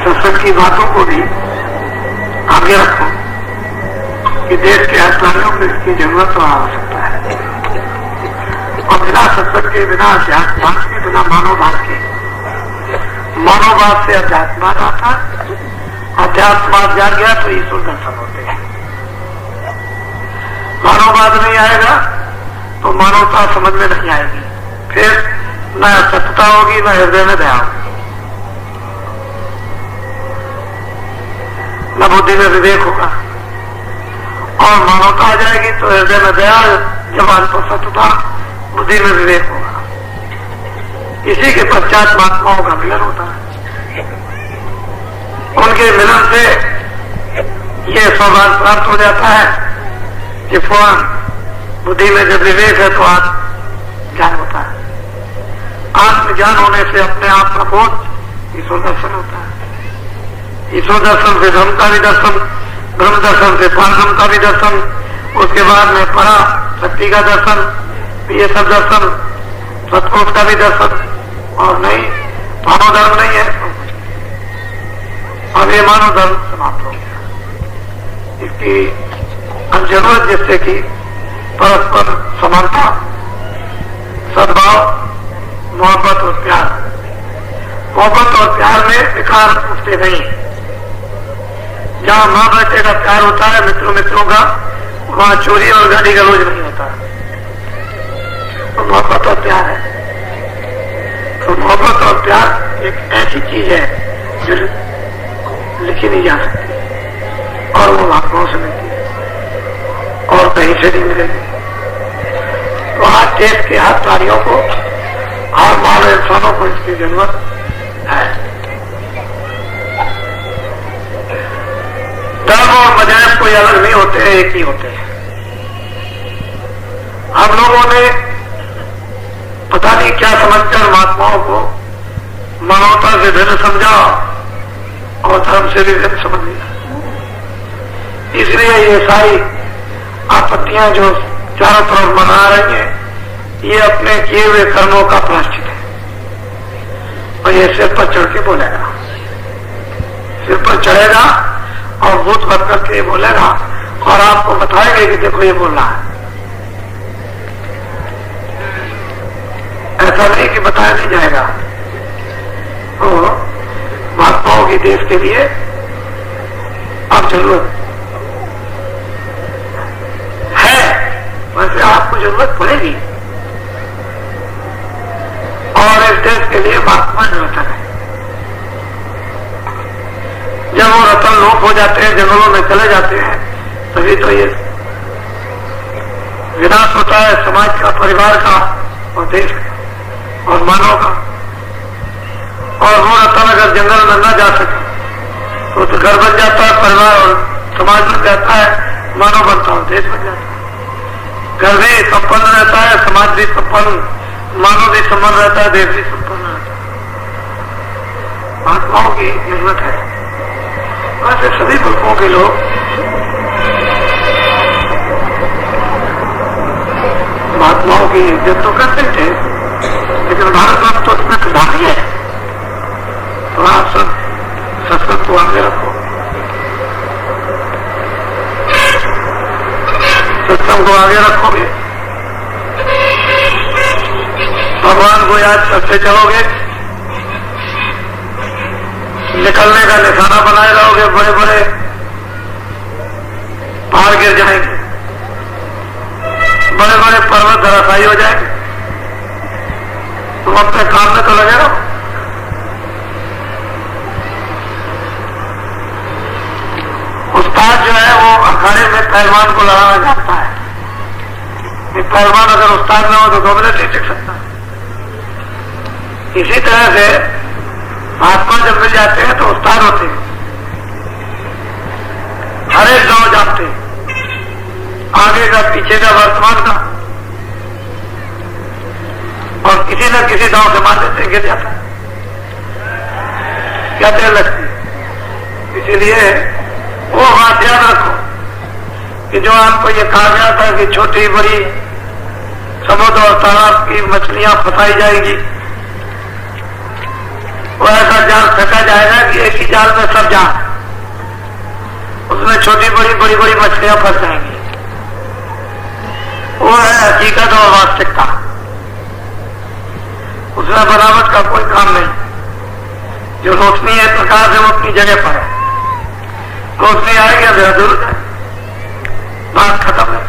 Speaker 1: सत्संग की बातों को भी आगे रखो कि देश के अधिकारियों को इसकी जरूरत और आवश्यकता है। और बिना सत्संग के, बिना अध्यात्म के, बिना मानववाद के, मानववाद से अध्यात्मवाद आता, अध्यात्मवाद जाग गया तो ईश्वर दर्शन होते हैं। मानववाद नहीं आएगा तो मानवता समझ में नहीं आएगी, फिर न सत्यता होगी न हृदय में दया होगी, न बुद्धि में विवेक होगा। और मानवता आ जाएगी तो हृदय में दया, जवान तो सत्यता, बुद्धि में विवेक होगा। इसी के पश्चात महात्माओं का मिलन होता है। उनके मिलन से ये सौभाग्य प्राप्त हो जाता है कि फौरन बुद्धि में जब विवेक है तो आत्मज्ञान होता है। आत्मज्ञान होने से अपने आप का बोध ईश्वर दर्शन होता है। ईश्वर दर्शन से धर्म का भी दर्शन, ब्रह्म दर्शन से पारब्रह्म का भी दर्शन, उसके बाद में परा शक्ति का दर्शन, ये सब दर्शन, सतपुरुष का भी दर्शन। और नहीं मानव धर्म नहीं है, अब ये मानव धर्म समाप्त हो गया। इसकी अब जरूरत जिससे कि परस्पर समानता, सद्भाव, मोहब्बत और प्यार। मोहब्बत और प्यार में विकार उठते नहीं। जहां माँ बेटे का प्यार होता है, मित्रों मित्रों का, वहां चोरी और गाली गलौज नहीं होता। तो मोहब्बत और प्यार है। तो मोहब्बत और प्यार एक ऐसी चीज है जो लिखी नहीं जा सकती और वो महात्माओं से मिलती है और कहीं से नहीं मिलेगी। तो आज देश के हर कार्यों को, हर मानव इंसानों को इसकी जरूरत है। धर्म और मजहब कोई अलग नहीं होते हैं, एक ही होते हैं। हम लोगों ने पता नहीं क्या समझकर महात्माओं को मानवता से भिन्न समझा और धर्म से भी भिन्न समझ लिया। इसलिए ये सारी आपत्तियां जो चारों तरफ मना रही हैं, ये अपने किए हुए कर्मों का प्रायश्चित है। और ये सिर पर चढ़ के बोलेगा, सिर पर चढ़ेगा और भूत बन करके बोलेगा और आपको बताएगा कि देखो ये बोल रहा है। ऐसा नहीं कि बताया नहीं जाएगा। तो महात्माओं की देश के लिए अब जरूरत है, वैसे आपको जरूरत पड़ेगी। और इस देश के लिए महात्मा रतन है। जब वो रतन लोप हो जाते हैं, जंगलों में चले जाते हैं, तभी तो ये विनाश होता है समाज का, परिवार का और देश का और मानव का। और वो रतन अगर जंगल में न जा सके तो घर बन जाता है, परिवार और समाज बन जाता है, मानव बनता है, देश बन जाता है। घर भी संपन्न रहता है, समाज भी संपन्न, मानव भी संपन्न रहता है, देश भी संपन्न रहता है। महात्माओं की जरूरत है। वैसे सभी मुल्कों के लोग महात्माओं की इज्जत तो करते थे, लेकिन भारत में तो इसमें प्रधान ही है। तो आप सब सत्संग को आगे रखो, सत्संग को आगे रखोगे, भगवान को याद करते चलोगे, निकलने का निशाना बनाए रहोगे, बड़े बड़े पहाड़ गिर जाएंगे। बड़े बड़े पर्वत धराशायी हो जाएंगे। तुम अपने काम में तो लगे रहो। उस्ताद जो है वो अखाड़े में पहलवान को लड़ाना जानता है। पहलवान अगर उस्ताद ना हो तो 2 मिनट नहीं टिक सकता। इसी तरह से महात्मा जब मिल जाते हैं तो उस्ताद होते हैं, हर एक गांव जानते हैं, आगे का, पीछे का, वर्तमान का, और किसी न किसी गांव से मान लेते गिर जाता है, क्या देर लगती है। इसीलिए वो बात याद रखो कि जो आपको ये कहा गया था कि छोटी बड़ी समुद्र और तालाब की मछलियां फंसाई जाएगी, वो ऐसा जाल फेंका जाएगा कि एक ही जाल में सब जाल, उसमें छोटी बड़ी बड़ी बड़ी मछलियां फंस जाएंगी। वो है हकीकत और वास्तविकता, उसमें बनावट का कोई काम नहीं। जो रोशनी है, प्रकाश है, वो अपनी जगह पर है। रोशनी आएगी, अंधेरा दूर जाए, बात खत्म है।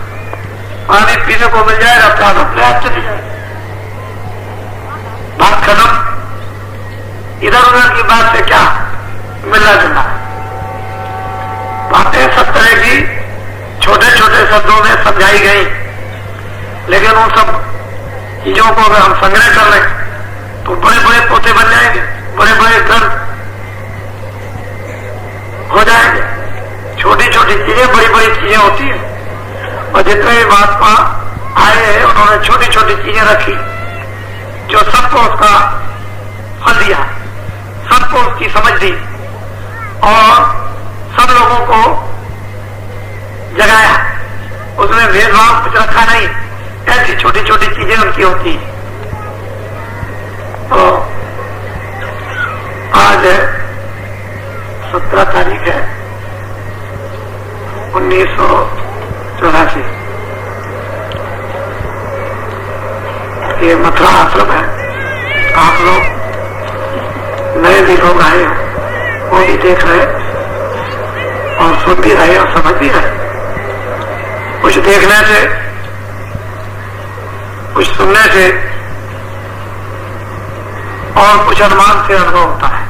Speaker 1: पानी पीने को मिल जाएगा, प्यास अपने आप चली जाएगी, बात खत्म। इधर उधर की बात से क्या मिलना जुलना। बातें सब तरह की छोटे छोटे शब्दों में समझाई गई, लेकिन उन सब चीजों को अगर हम संग्रह कर लें तो बड़े बड़े पोते बन जाएंगे, बड़े बड़े ग्रंथ हो जाएंगे। छोटी छोटी चीजें बड़ी बड़ी चीजें होती हैं, और जितने भी महात्मा आए हैं उन्होंने छोटी छोटी चीजें रखी जो सबको उसका फल दिया, सबको उसकी समझ दी और सब लोगों को जगाया। उसमें भेदभाव कुछ रखा नहीं, ऐसी छोटी छोटी चीजें उनकी होती। तो आज 17 तारीख है 1984। ये मथुरा आश्रम है। आप लोग नए भी लोग आए हैं, वो भी देख रहे और सुन भी रहे और समझ भी रहे। कुछ देखने से, कुछ सुनने से और कुछ अनुमान से अनुभव होता है।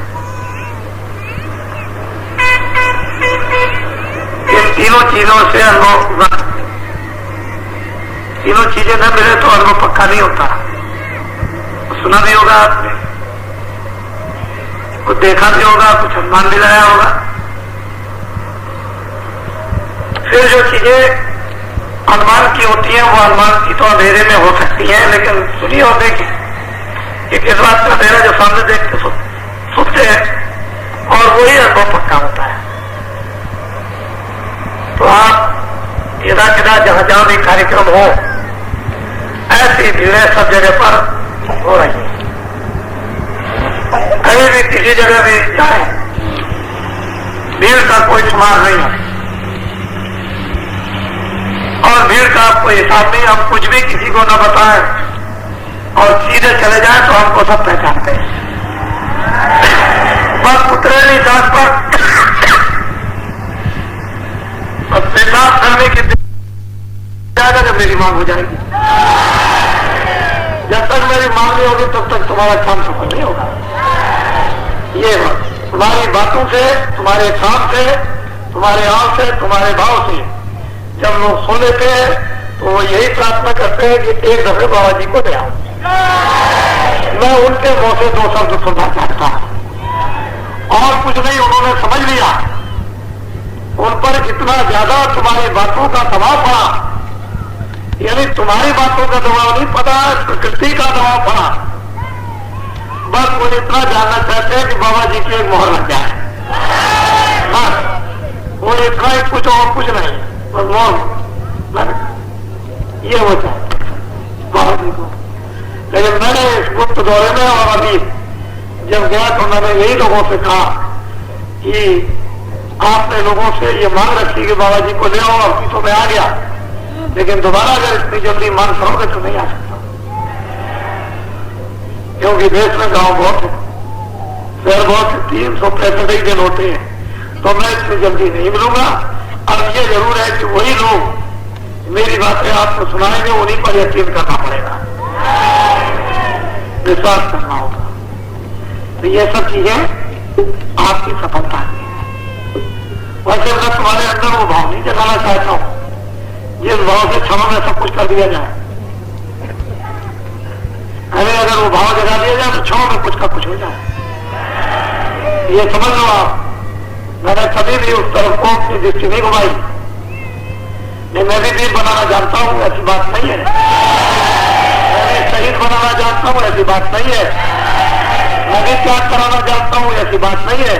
Speaker 1: इन तीनों चीजों से अनुभव, तीनों चीजें न मिले तो अनुभव पक्का नहीं होता। सुना भी होगा आपने, कुछ देखा भी होगा, कुछ अनुमान भी लगाया होगा। फिर जो चीजें अनुमान की होती है, वो अनुमान की तो अंधेरे में हो सकती है, लेकिन सुनी और देखी कि किस बात का अंधेरा जो सामने देखते सुनते हैं, और वही अनुभव पक्का होता है। तो आप यदा कदा जहां जहां भी कार्यक्रम हो, ऐसी भीड़ें सब जगह पर हो रही है। कहीं भी किसी जगह भी जाए, भीड़ का कोई शुमार नहीं है, और भीड़ का कोई हिसाब नहीं। हम कुछ भी किसी को न बताएं और सीधे चले जाएं तो हमको सब पहचानते हैं। बस उतरे नहीं सांस पर, और पेशाब करने की जाएगा जब मेरी मांग हो जाएगी। जब तक मेरी मांग नहीं होगी तब तक तुम्हारा काम सफल नहीं होगा। ये तुम्हारी बातों से, तुम्हारे काम से, तुम्हारे आंख से, तुम्हारे भाव से जब लोग सुन लेते हैं तो वो यही प्रार्थना करते हैं कि एक दफे बाबा जी को दे आओ। मैं उनके मुंह से 2 शब्द सुनना चाहता हूं और कुछ नहीं। उन्होंने समझ लिया, उन पर इतना ज्यादा तुम्हारी बातों का दबाव पड़ा, यानी तुम्हारी बातों का दबाव नहीं पड़ा, प्रकृति का दबाव पड़ा। बस वो इतना जानना चाहते हैं कि बाबा जी की एक मोहर लग जाए, बस वो इतना ही, कुछ और कुछ नहीं, बस मोहर ये हो जाए बाबा जी को। लेकिन मैंने इस गुप्त दौरे में और अभी जब गया तो मैंने यही लोगों से कहा कि आपने लोगों से ये मांग रखी कि बाबा जी को ले आओ, और तो मैं आ गया, लेकिन दोबारा अगर इतनी जल्दी मांग करोगे तो नहीं आ सकता, क्योंकि देश में गांव बहुत है, शहर बहुत है, 365 ही दिन होते हैं, तो मैं इतनी जल्दी नहीं मिलूंगा। अब ये जरूर है कि वही लोग मेरी बातें आपको सुनाएंगे, उन्हीं पर यकीन करना पड़ेगा, विश्वास करना होगा। तो ये सब चीजें आपकी सफलता की है। वैसे मैं तुम्हारे अंदर वो भाव नहीं जगाना चाहता हूं जिस भाव से क्षमा में सब कुछ कर दिया जाए। अगर वो भाव जगा दिया जाए तो क्षमा में कुछ का कुछ हो जाए, ये समझ लो आप। मैंने कभी भी उस तरफ को अपनी दृष्टि नहीं घुमाई। नहीं, मैं भी वीर बनाना जानता हूं, ऐसी बात नहीं है। मैं भी शहीद बनाना जानता हूं, ऐसी बात नहीं है। मैं भी त्याग कराना जानता हूं, ऐसी बात नहीं है।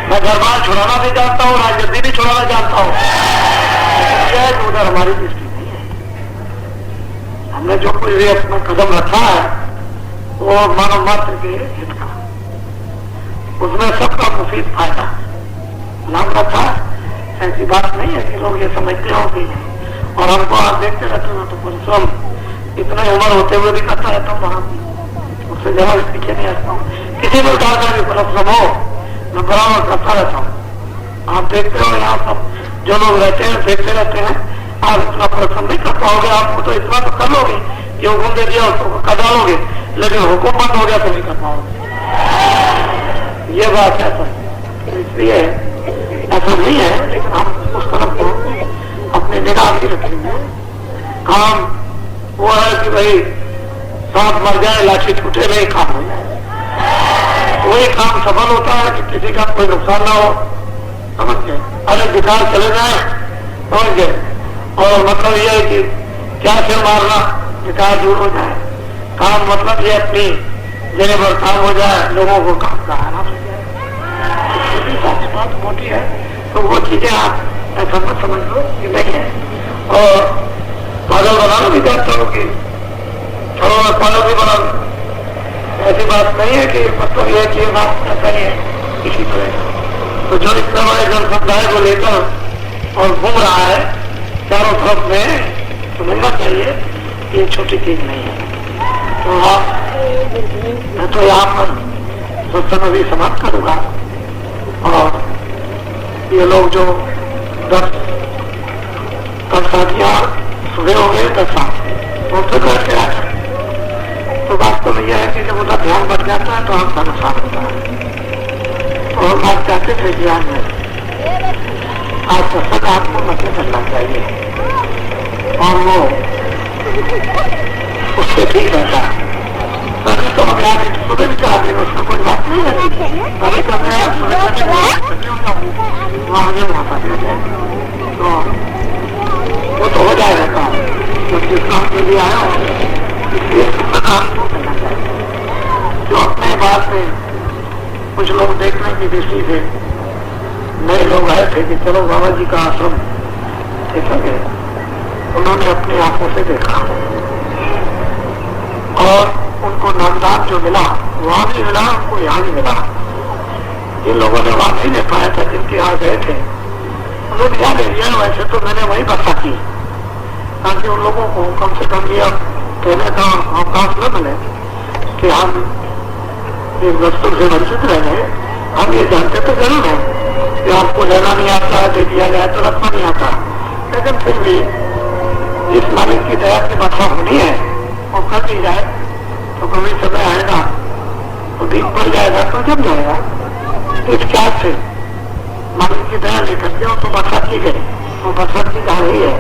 Speaker 1: मैं घर बार छुड़ाना भी जानता हूं, राजनीति भी छुड़ाना जानता हूं, लेकिन उधर हमारी दृष्टि नहीं है। हमने जो कुछ भी अपना कदम रखा है वो मानव मात्र के हित का, उसमें सबका मुफीद फायदा लाभ रखा। ऐसी बात नहीं है कि लोग ये समझते हो कि, और हमको आप देखते रहते हो तो परिश्रम इतने उम्र होते हुए भी करता रहता हूँ, वहां उससे जवाब पीछे नहीं आता हूँ। किसी प्रकार का भी परिश्रम हो मैं बराबर करता रहता हूँ। आप देखते हो यहाँ सब जो लोग रहते हैं देखते रहते हैं, आप इतना परिश्रम नहीं कर पाओगे। आपको तो इतना तो कर लोगे, ये हुक्म दे दिया उसको कर डालोगे, लेकिन हुक्म बंद हो गया तो नहीं कर पाओगे। ये बात है सर, इसलिए ऐसा नहीं है, लेकिन हम उस तरफ को अपने निगाह भी रखेंगे। काम वो है कि भाई सांप मर जाए लाठी छूटे नहीं, काम हो जाए, वही काम सफल होता है कि किसी का कोई नुकसान ना हो, समझ गए। अलग विकार चले जाए, समझ गए। और मतलब ये है कि क्या से मारना, विकार दूर हो जाए। काम मतलब ये अपनी जगह पर काम हो जाए, लोगों को काम का आराम हो जाए, बात मोटी है। तो वो चीजें आप ऐसा मत समझ लो कि नहीं है। और पागल बनाना भी चाहता हूँ कि चलो मैं पागल भी बना लूं, ऐसी बात नहीं है कि मतलब ये कि बात ऐसा ही है किसी तरह। तो जो इस तरह वाले जन समुदाय को लेकर और घूम रहा है चारों तरफ में, समझना चाहिए कि ये छोटी चीज नहीं है। तो आप मैं तो यहाँ पर सत्संग भी समाप्त करूंगा, और ये लोग जो 10 साथियां सुबह हो गए 10 साथ तो करके आ जाए, तो वास्तव में यह है कि जब उनका ध्यान बढ़ जाता है तो हमका नुकसान होता है। और हम बात चाहते थे ज्ञान में आज सत्संग आपको मत करना चाहिए, और वो उससे ठीक रहता है। तो हम यहाँ सुबह भी चाहते हैं, उसका कोई बात नहीं है। कभी कभी वहाँ तो वो तो हो जाएगा काम, जब जिस काम के लिए आया हो, इसलिए काम तो करना चाहिए। जो अपने बात में कुछ लोग देखने की दृष्टि से नए लोग आए थे कि चलो बाबा जी का आश्रम देखेंगे, उन्होंने अपनी आंखों से देखा और उनको नामदान जो मिला वहां भी मिला, उनको यहाँ भी मिला। जिन लोगों ने वहां नहीं ले पाया था, जिनके यहाँ गए थे, उन्होंने यहाँ ले लिया। वैसे तो मैंने वही बसा की ताकि उन लोगों को कम से कम ये कहने का अवकाश न मिले कि हम इस वस्तु से वंचित रह गए। हम ये जानते तो जरूर है कि आपको लेना नहीं आता, दे दिया गया तो रखना नहीं आता, लेकिन फिर भी इस मालिक की दया की वर्षा होनी है और कर दी जाए तो कभी समय आएगा तो दिन पड़ जाएगा तो जम जाएगा। इस ख्याल से मालिक की दया लेकर के तो वर्षा की गई, तो वर्षा की जा रही है।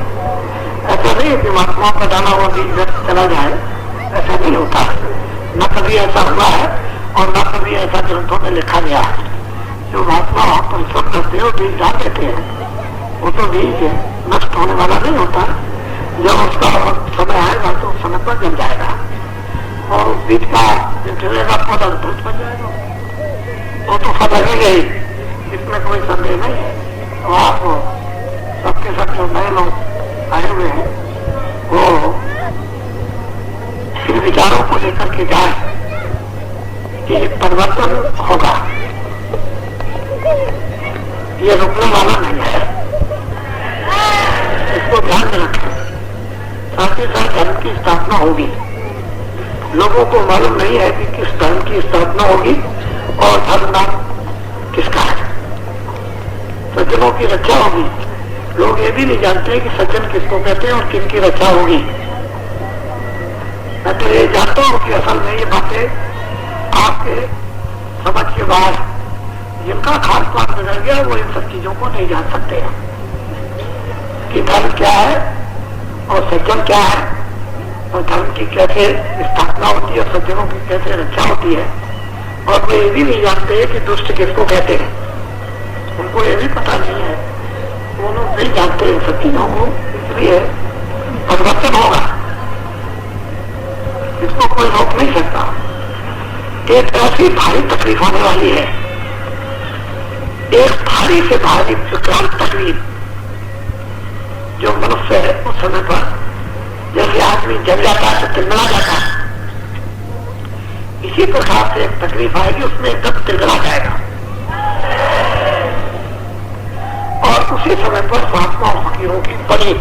Speaker 1: ऐसा नहीं है कि महात्माओं का डाला हुआ बीज चला जाए, ऐसा नहीं होता। न कभी ऐसा हुआ है और न कभी ऐसा ग्रंथों में लिखा गया है। जो महात्मा परिश्रम करते हो बीज डाल देते हैं, वो तो बीज नष्ट होने वाला नहीं होता। जब उसका समय आएगा तो समय पर जम जाएगा और बीज का गिरेगा पौधा तुरंत बन जाएगा, वो तो फटेगा ही, इसमें कोई संदेह नहीं है। तो आप सबके सब जो नए लोग आए हुए हैं वो इन विचारों को लेकर के जाए कि परिवर्तन होगा, ये रुकने वाला नहीं है, इसको ध्यान में रखें। साथ ही साथ धर्म की स्थापना होगी। लोगों को मालूम नहीं है कि किस धर्म की स्थापना होगी और धर्म नाम किसका है। सज्जनों की रक्षा होगी, लोग ये भी नहीं जानते कि सज्जन किसको कहते हैं और किनकी रक्षा होगी। मैं तो ये जानता हूं कि असल में ये बातें आपके समझ के बाद जिनका खान पान बिगड़ गया वो इन सब चीजों को नहीं जान सकते हैं कि धर्म क्या है और सज्जन क्या है और धर्म की कैसे स्थापना होती है, सज्जनों की कैसे रक्षा होती है। और वो ये भी नहीं जानते कि दुष्ट किसको कहते हैं, उनको ये भी पता नहीं है, वो लोग नहीं जानते इन सब चीजों को। इसलिए परिवर्तन होगा, इसको कोई रोक नहीं सकता। एक ऐसी भारी तकलीफ होने वाली है, एक भारी से भारी विकराल तकलीफ जो मनुष्य है उस समय पर जैसे आदमी जल जाता है तो तिलमिला जाता है, इसी प्रकार से एक तकलीफ आएगी, उसमें एकदम तिलमिला जाएगा। और उसी समय पर महात्मा और फकीरों की बड़ी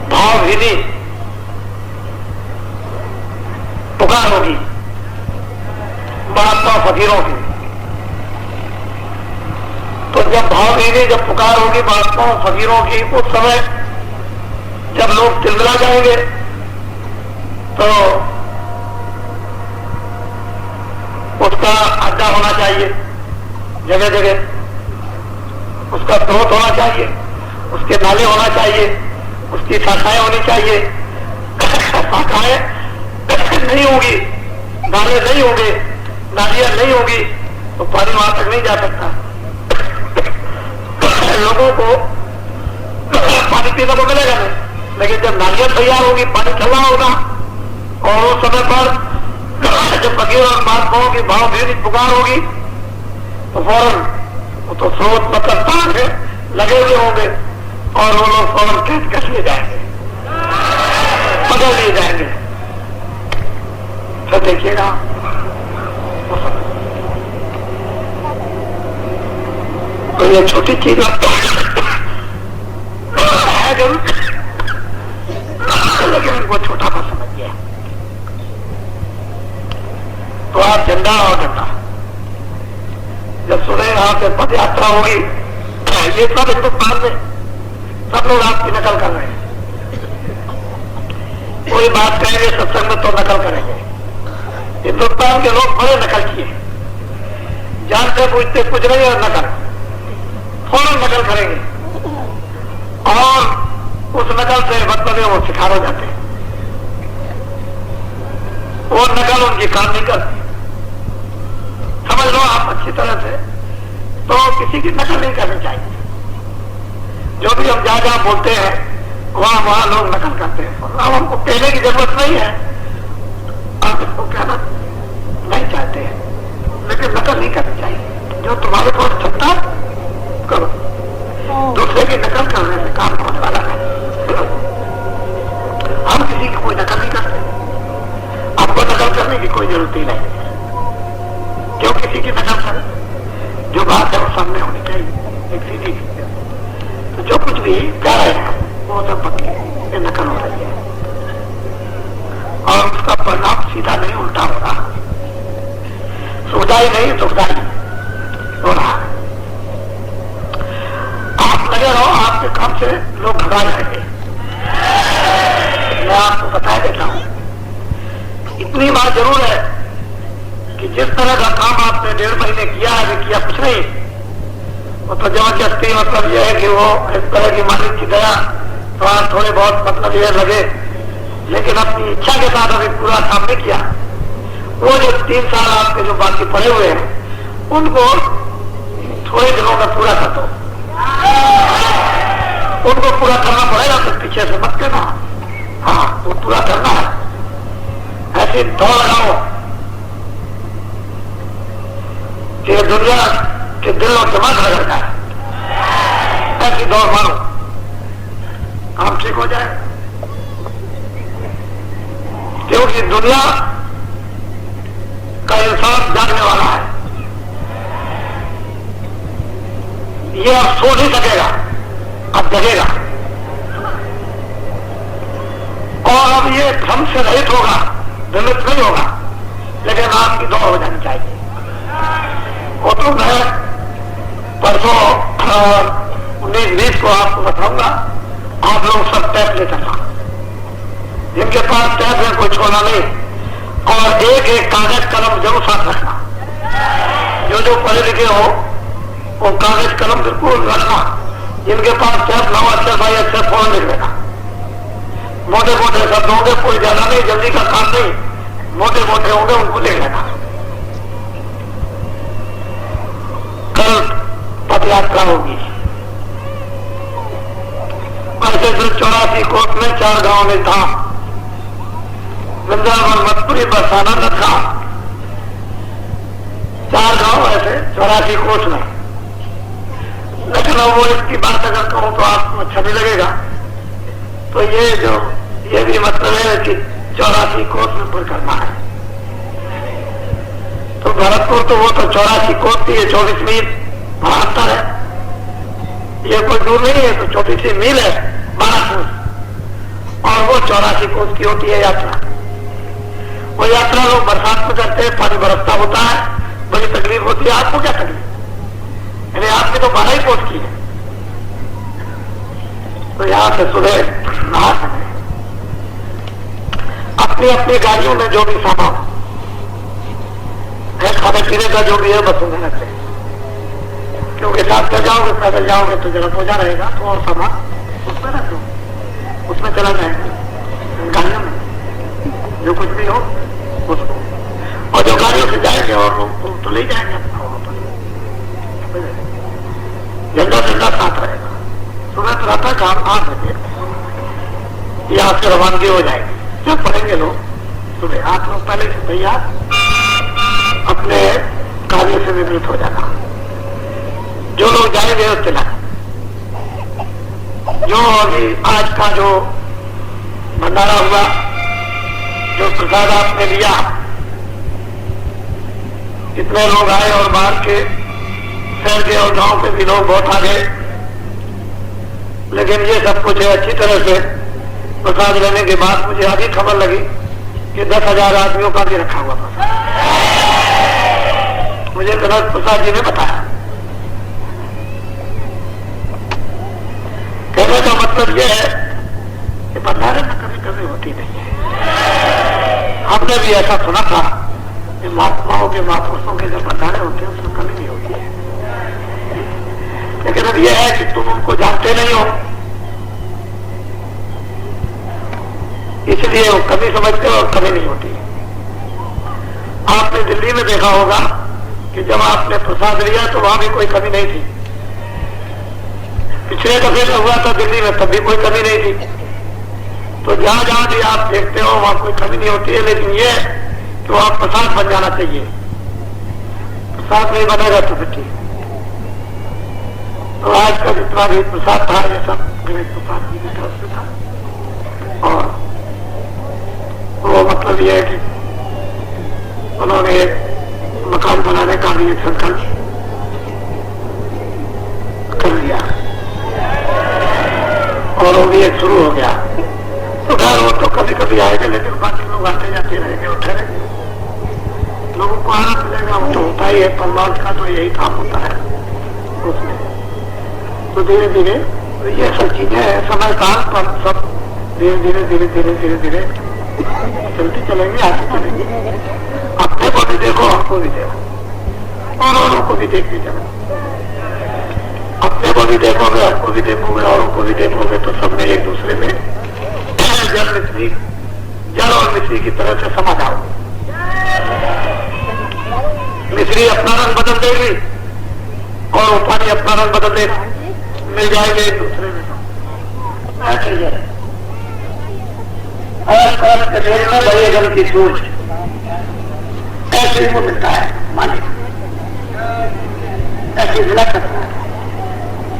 Speaker 1: भावहीनी पुकार होगी, महात्मा फकीरों की। तो जब भावहीनी जब पुकार होगी महात्मा फकीरों की, उस समय जब लोग तिलमिला जाएंगे तो उसका अड्डा होना चाहिए, जगह जगह उसका स्रोत होना चाहिए, उसके नाले होना चाहिए, उसकी शाखाएं होनी चाहिए। शाखाएं नहीं होगी, नाले नहीं होंगे, नालियां नहीं होगी तो पानी वहां तक नहीं जा सकता। लोगों को पानी पीने को मिलेगा नहीं, लेकिन जब नालियां तैयार होगी, पानी चलना होगा। और उस समय पर जब फकीर और महात्माओं की भावभीनी पुकार होगी तो फौरन वो तो स्रोत मतलब तार है लगे हुए होंगे और वो लोग फौरन खेत कस लिए जाएंगे, पकड़ लिए जाएंगे। तो देखिएगा तो ये छोटी चीज है जरूर, लेकिन उनको छोटा मत समझिए। तो आप झंडा और डंडा जब सुने यहां से पद यात्रा होगी, ये सब हिंदुस्तान में सब लोग आपकी नकल कर रहे हैं। कोई बात कहेंगे सत्संग में तो नकल करेंगे। हिंदुस्तान के लोग बड़े नकल किए, जानते पूछते कुछ नहीं और नकल फौरन नकल करेंगे और उस नकल से मतलब वो शिकार हो जाते हैं। वो नकल उनकी काम नहीं करती, समझ लो आप अच्छी तरह से। तो किसी की नकल नहीं करनी चाहिए। जो भी हम जहां जहां बोलते हैं वहां वहां लोग नकल करते हैं। अब हमको कहने की जरूरत नहीं है, आप इसको कहना नहीं चाहते हैं, लेकिन नकल नहीं करनी चाहिए। जो तुम्हारे पास क्षमता करो, दूसरे की नकल करने से काम होने वाला नहीं। हम किसी की कोई नकल नहीं करते, आपको नकल करने की कोई जरूरत ही नहीं। क्यों किसी की नकल करें? जो बात है वो सामने होनी चाहिए, एक सीधी। तो जो कुछ भी कह रहे हैं वो सब पक्की नकल हो रही है और उसका परिणाम सीधा नहीं उल्टा हो रहा, सुखदाई नहीं दुखदाई हो रहा। आप लगे रहो, आपके काम से लोग घबरा जाएंगे। मैं आपको बता देता हूं, इतनी बात जरूर है कि जिस तरह का काम आपने 1.5 महीने किया है, किया कुछ नहीं, वो तो जबरदस्ती मतलब यह है कि वो इस तरह की मालिक की दया थोड़े बहुत मतलब ये लगे, लेकिन अपनी इच्छा के साथ अभी पूरा काम नहीं किया। वो जो 3 साल आपके जो बाकी पड़े हुए हैं उनको थोड़े दिनों में पूरा कर दो, उनको पूरा करना पड़ेगा, तो पीछे से मत करना। हाँ, वो पूरा करना है। ऐसी दौड़ लगाओ कि दुनिया के दिल और दिमाग रगड़ जाए, ऐसी दौड़ मारो, काम ठीक हो जाए। क्योंकि दुनिया का इंसान जागने वाला है, ये अब सो नहीं सकेगा, अब जगेगा और अब ये भ्रम से रहित होगा, भ्रमित नहीं होगा, लेकिन आपकी दौड़ हो जानी चाहिए। वो तो मैं परसों 19-20 को आपको बताऊंगा। आप लोग सब टैप ले चलना, जिनके पास टैप है कोई छोड़ना नहीं, और एक एक कागज कलम जरूर साथ रखना। जो पढ़े लिखे हो वो कागज कलम बिल्कुल रखना। जिनके पास टैप ना हो अच्छे भाई अच्छे फोन लिख लेना। मोटे मोटे शब्द होंगे, कोई ज्यादा नहीं, जल्दी का काम नहीं, मोटे मोटे होंगे उनको लिख लेना। कल पद यात्रा होगी। ऐसे 84 कोस में 4 गांव में था, वृंदावन, मथुरी, बरसाना, नथा, 4 गांव ऐसे 84 कोस में। लेकिन वो इसकी बात अगर कहूं तो आपको अच्छा नहीं लगेगा। तो ये भी मतलब है कि 84 कोस में परिक्रमा है। तो भरतपुर तो वो तो 84 कोस थी, ये 24 मील अंतर है। ये कोई दूर नहीं है, तो 24 मील है 12 कोस, और वो 84 कोस की होती है यात्रा। वो यात्रा लोग बरसात में करते हैं, पानी बरसता होता है, बड़ी तकलीफ होती है। आपको क्या तकलीफ? यानी आपने तो 12 ही कोस की है। तो यहां से सुबह नहा सके, अपनी अपनी गाड़ियों में जो भी सामान है, खाने पीने का जो भी है, बस उन्हें रखते हैं। क्योंकि साथ में जाओगे, पैदल जाओगे तो जरा बोझा रहेगा, तो और सामान उसमें रख दो, उसमें चला जाएगा गाड़ियों में, जो कुछ भी हो उसको। और जो गाड़ियों से जाएंगे और लोग तो ले जाएंगे अपना, झंडा झंडा साथ रहेगा। सुबह तो रहता काम 8 बजे यहाँ से रवानगी हो जाएगी। जब पढ़ेंगे लोग सुबह 8 लोग पहले से तैयार, अपने कार्य से निवृत्त हो जाना। जो लोग जाएंगे उसके ला, जो अभी आज का जो भंडारा हुआ, जो प्रसाद आपने लिया, इतने लोग आए और बाहर के शहर के और गांव के भी लोग बहुत आ गए। लेकिन ये सब कुछ अच्छी तरह से प्रसाद लेने के बाद मुझे अभी खबर लगी कि 10,000 आदमियों का भी रखा हुआ प्रसाद। मुझे गणेश प्रसाद जी ने बताया। कहने का मतलब यह है कि भंडारे में कभी कभी होती नहीं है। हमने भी ऐसा सुना था कि महात्माओं के महापुरुषों के जब भंडारे होते हैं उसमें कमी नहीं होती है। लेकिन अब यह है कि तुम उनको जानते नहीं हो, इसलिए वो कमी समझते हो और कमी नहीं होती। आपने दिल्ली में देखा होगा कि जब आपने प्रसाद लिया तो वहां भी कोई कमी नहीं थी। पिछले दफे में हुआ था दिल्ली में, तब भी कोई कमी नहीं थी। तो जहां जहां भी आप देखते हो वहां कोई कमी नहीं होती है। लेकिन ये कि वहां प्रसाद बन जाना चाहिए। प्रसाद नहीं बनेगा तो फिर ठीक। तो आज का जितना भी प्रसाद था ये सब गणेश प्रसाद जी की तरफ से था। और वो मतलब ये है कि उन्होंने मकान बनाने का भी एक संकल्प कर लिया और वो भी एक शुरू हो गया। तो खैर वो तो कभी कभी आएगा, लेकिन बाकी लोग आते जाते रहेंगे, उठे रहेंगे, लोगों को आना मिलेगा। वो तो होता ही है, परमार्थ का तो यही काम होता है उसमें। तो धीरे धीरे ये सब चीजें समय काल पर सब धीरे धीरे धीरे धीरे धीरे धीरे चलते चलेंगे, आगे चलेंगे। अपने को भी देखो, हमको भी देखो, और औरों को भी देखते चलो। अपने को भी देखोगे, हमको भी देखोगे, औरों को भी देखोगे, तो सब में एक दूसरे में जल और मिश्री की तरह से समझ आओ। मिश्री अपना रंग बदल देगी और वो पानी अपना रंग बदल देगा, मिल जाएंगे एक दूसरे में। बड़े जल की सोच ऐसे ही वो मिलता है मालिक, ऐसे मिला करता है।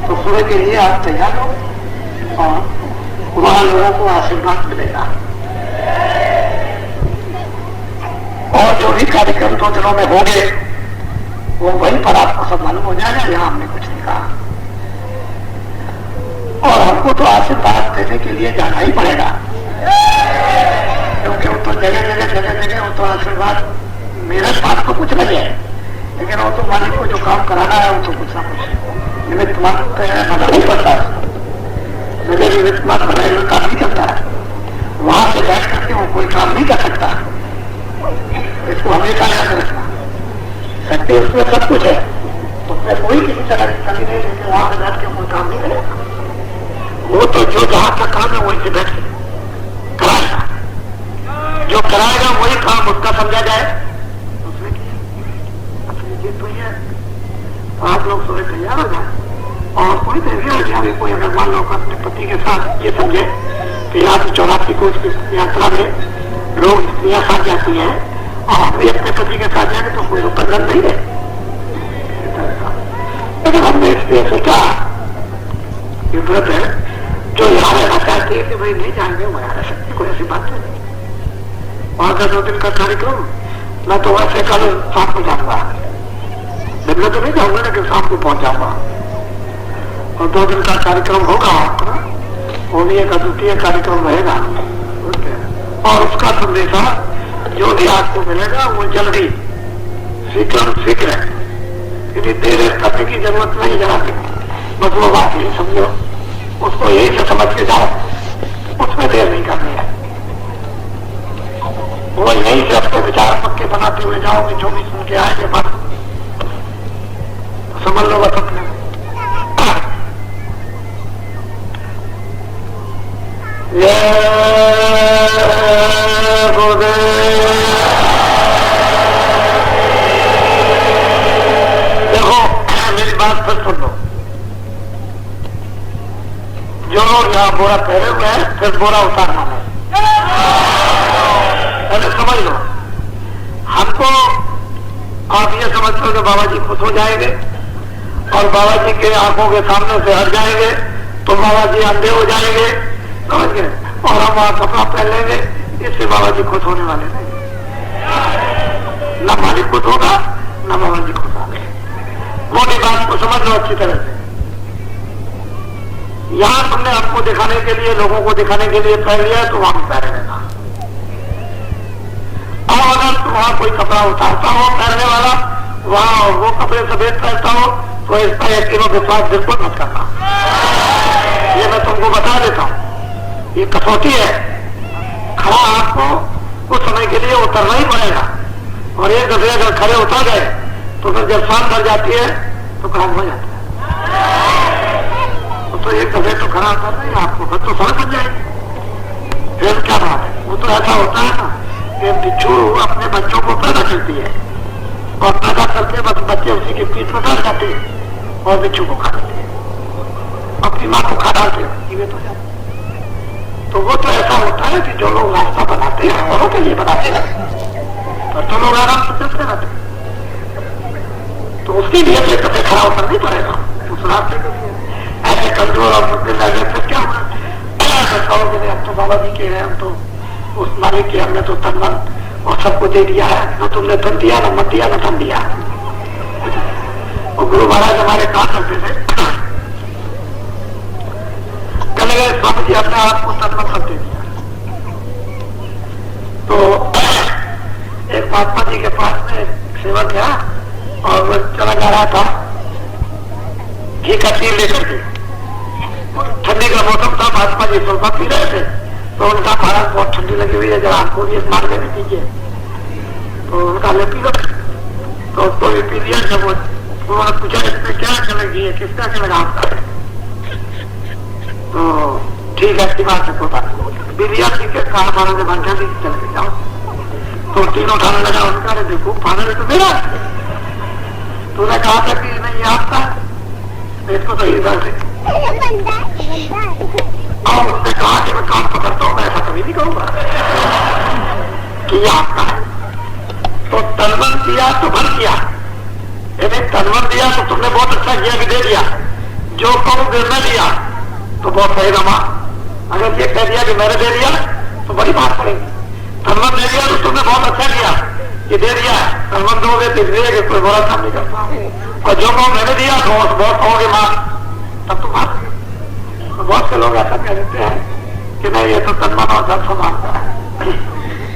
Speaker 1: तो सुबह के लिए आप तैयार हो और वहां लोगों को आशीर्वाद मिलेगा। और जो भी कार्यक्रम 2 दिनों में होंगे वो वहीं पर आपको सब मालूम हो जाएगा। यहाँ हमने कुछ नहीं कहा, और हमको तो आशीर्वाद देने के लिए जाना ही पड़ेगा, क्योंकि वो तो जगह जगह जगह जगह वो तो आशीर्वाद मेरे पास तो कुछ नहीं है, लेकिन वो तो मालिक को जो काम कराना है वो तो कुछ ना कुछ निमित्त मात्र मना नहीं पड़ता है, मेरे निमित्त मात्र बनाए हुए काम नहीं करता है, वहां से बैठ करके वो कोई काम नहीं कर सकता। इसको हमेशा याद रखना। शक्ति उसमें सब कुछ है, उसमें कोई किसी तरह की कमी नहीं है कि वहां से बैठ के कोई काम नहीं करेगा। वो तो जो जहां का काम है वहीं से बैठ के कराएगा, जो कराएगा वही काम उसका समझा जाए। उसमें अपनी जीत हुई है तो आप लोग सुबह तैयार हो जाए और कोई देवी हो जाए। कोई अगर मान लो अपने पति के साथ ये समझे कि यहाँ से 84 को उसकी यात्रा में लोग स्त्रियां साथ जाती हैं और हम भी अपने पति के साथ जाएंगे तो कोई बंधन नहीं है। लेकिन हमने इसलिए सोचा कि व्रत है जो यहाँ रहना चाहते हैं कि भाई नहीं जाएंगे वो यहाँ रह सकते, कोई ऐसी बात नहीं। वहां का 2 दिन का कार्यक्रम मैं तो वैसे कल शाम को जाऊंगा, दिन में तो नहीं जाऊंगा लेकिन शाम को पहुंच जाऊंगा और 2 दिन का कार्यक्रम होगा आपका, होने का द्वितीय कार्यक्रम रहेगा और उसका संदेशा जो भी आपको मिलेगा वो जल्दी शीघ्र है, क्योंकि देर करने की जरूरत नहीं जरा बस वो बात यही समझो, उसको यही से समझ के जाओ, उसमें देर नहीं करनी है। वो यही से अपने विचार पक्के बनाते हुए जाओगे, जो भी सुन के आएंगे बस समझ लो बस अपने। देखो मेरी बात फिर सुन लो, जो लोग यहाँ बोरा पहने हुए हैं फिर बोरा उतारना है, पहले समझ लो। हमको आप ये समझते हो कि बाबा जी खुश हो जाएंगे और बाबा जी के आंखों के सामने से हट जाएंगे तो बाबा जी अंधे हो जाएंगे, समझ गए, और हम वहां कपड़ा पहन लेंगे, इससे बाबा जी खुश होने वाले नहीं। न मालिक खुश होगा न बाबा जी खुश होंगे। मोटी बात को समझ लो अच्छी तरह से। यहां तुमने आपको दिखाने के लिए, लोगों को दिखाने के लिए पहन लिया तो वहां पहने रहना। और अगर तुम्हारा कोई कपड़ा उतारता हो पहनने वाला, वहां वो कपड़े सफेद पहनता हो तो इसका यकीन विश्वास बिल्कुल मत करना। ये मैं तुमको बता देता हूं, ये कसौटी है। खड़ा आपको कुछ समय के लिए उतरना ही पड़ेगा और एक दफे अगर खड़े उतर गए तो फिर जब शाम बढ़ जाती है तो काम हो जाता है। तो एक दफे तो खड़ा उतर नहीं आपको, फिर तो सड़क बन जाएगी, फिर क्या बात है। वो तो ऐसा होता है ना कि बिच्छू अपने बच्चों को पैदा करती है और पैदा करके बस बच्चे उसी के पीठ में बैठ जाते हैं और बिच्छू को खा लेते हैं, अपनी माँ को खा डालते हैं, जीवित हो जाते। तो वो तो ऐसा होता है कि जो लोग रास्ता बनाते हैं औरों के लिए बनाते हैं, पर तो लोग आराम से चलते रहते हैं। तो उसके लिए अपने कपड़े खड़ा होकर नहीं पड़ेगा उस रास्ते के लिए। ऐसे कमजोर और मुद्दे लगे फिर क्या होगा, अब तो बाबा जी के हैं, हम तो उस मालिक के, हमने तो तन मन और सबको दे दिया है, न तुमने धन दिया न मत दिया न धन दिया। और गुरु महाराज हमारे कहा करते थे, कहने गए स्वामी जी अपने आप को तन मन दे दिया। तो एक महात्मा जी के पास में सेवक गया और वो चला जा रहा था घी का तेल लेकर के, ठंडी का मौसम था, महात्मा जी सुल्फा पी रहे थे तो उनका महाराज बहुत ठंडी लगी हुई है, जरा आपको भी मार देने दीजिए। तो उनका ले पी लो, तो उसको भी पी लिया। जब उन्होंने पूछा इसमें क्या चलेगी, किसका चलेगा आपका, तो ठीक है अच्छी बात है, कोई बात नहीं। बिलिया पी के कहा महाराज ने भाषा दी, चल के जाओ। तो तीनों उठाने लगा, उनका देखो फादर तो मेरा। तो उन्हें कहा था कि नहीं ये आपका है, इसको सही बात है। और उसने कहा कि मैं काम पकड़ता हूँ, मैं ऐसा कभी नहीं कहूंगा कि ये आपका है। तो तनवन दिया तो भर किया, यदि तनवन दिया तो तुमने बहुत अच्छा किया कि दे दिया, जो कहूँ मैं दिया तो बहुत सही रमा। अगर ये कह दिया कि मैंने दे दिया तो बड़ी बात पड़ेगी। तनवन दे दिया तो तुमने बहुत अच्छा किया कि दे दिया, तनवन दोगे तो इसलिए कि कोई बुरा काम नहीं करता। और जो कहूँ मैंने दिया तो बहुत कहोगे मां, तब तो मार। तो बहुत से लोग ऐसा कह देते हैं कि नहीं ये तो तनमन और धन समान का है,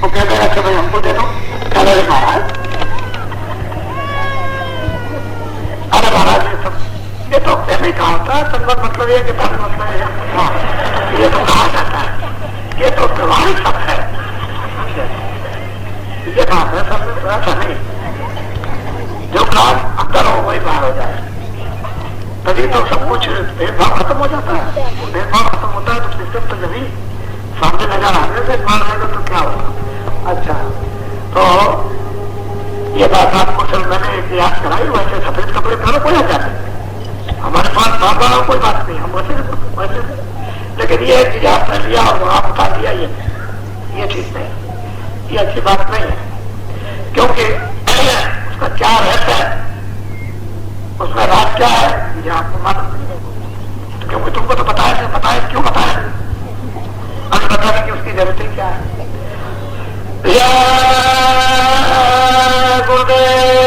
Speaker 1: वो कहते हैं अच्छा भाई हमको दे दो। कह रहे महाराज, अरे महाराज ये तो कहने नहीं कहा होता, संगत मतलब ये किताब मतलब है। हाँ, ये तो कहा जाता है, ये तो व्यवहारिक शब्द है, ये बात है, सब ऐसा नहीं। जो काम अंदर हो वही बाहर हो जाए, तभी तो सब कुछ भेदभाव खत्म हो जाता है। भेदभाव खत्म होता है तो सिस्टम तो जमी सामने नजर आने से मान रहेगा तो क्या होगा। अच्छा, तो ये बात आपको चल मैंने इतिहास कराई, वैसे सफेद कपड़े पहनो कोई हर्जा नहीं, हमारे पास बार बार कोई बात नहीं, हम वैसे लेकिन ये इतिहास कर लिया और वहां बता दिया, ये ठीक नहीं, ये अच्छी बात नहीं है। क्योंकि उसका क्या रहता है, उसमें राज क्या है, ये आपको मालूम नहीं है। तो क्योंकि तुमको तो बताया क्यों बताया, अभी बताने की उसकी जरूरत ही क्या है। गुरुदेव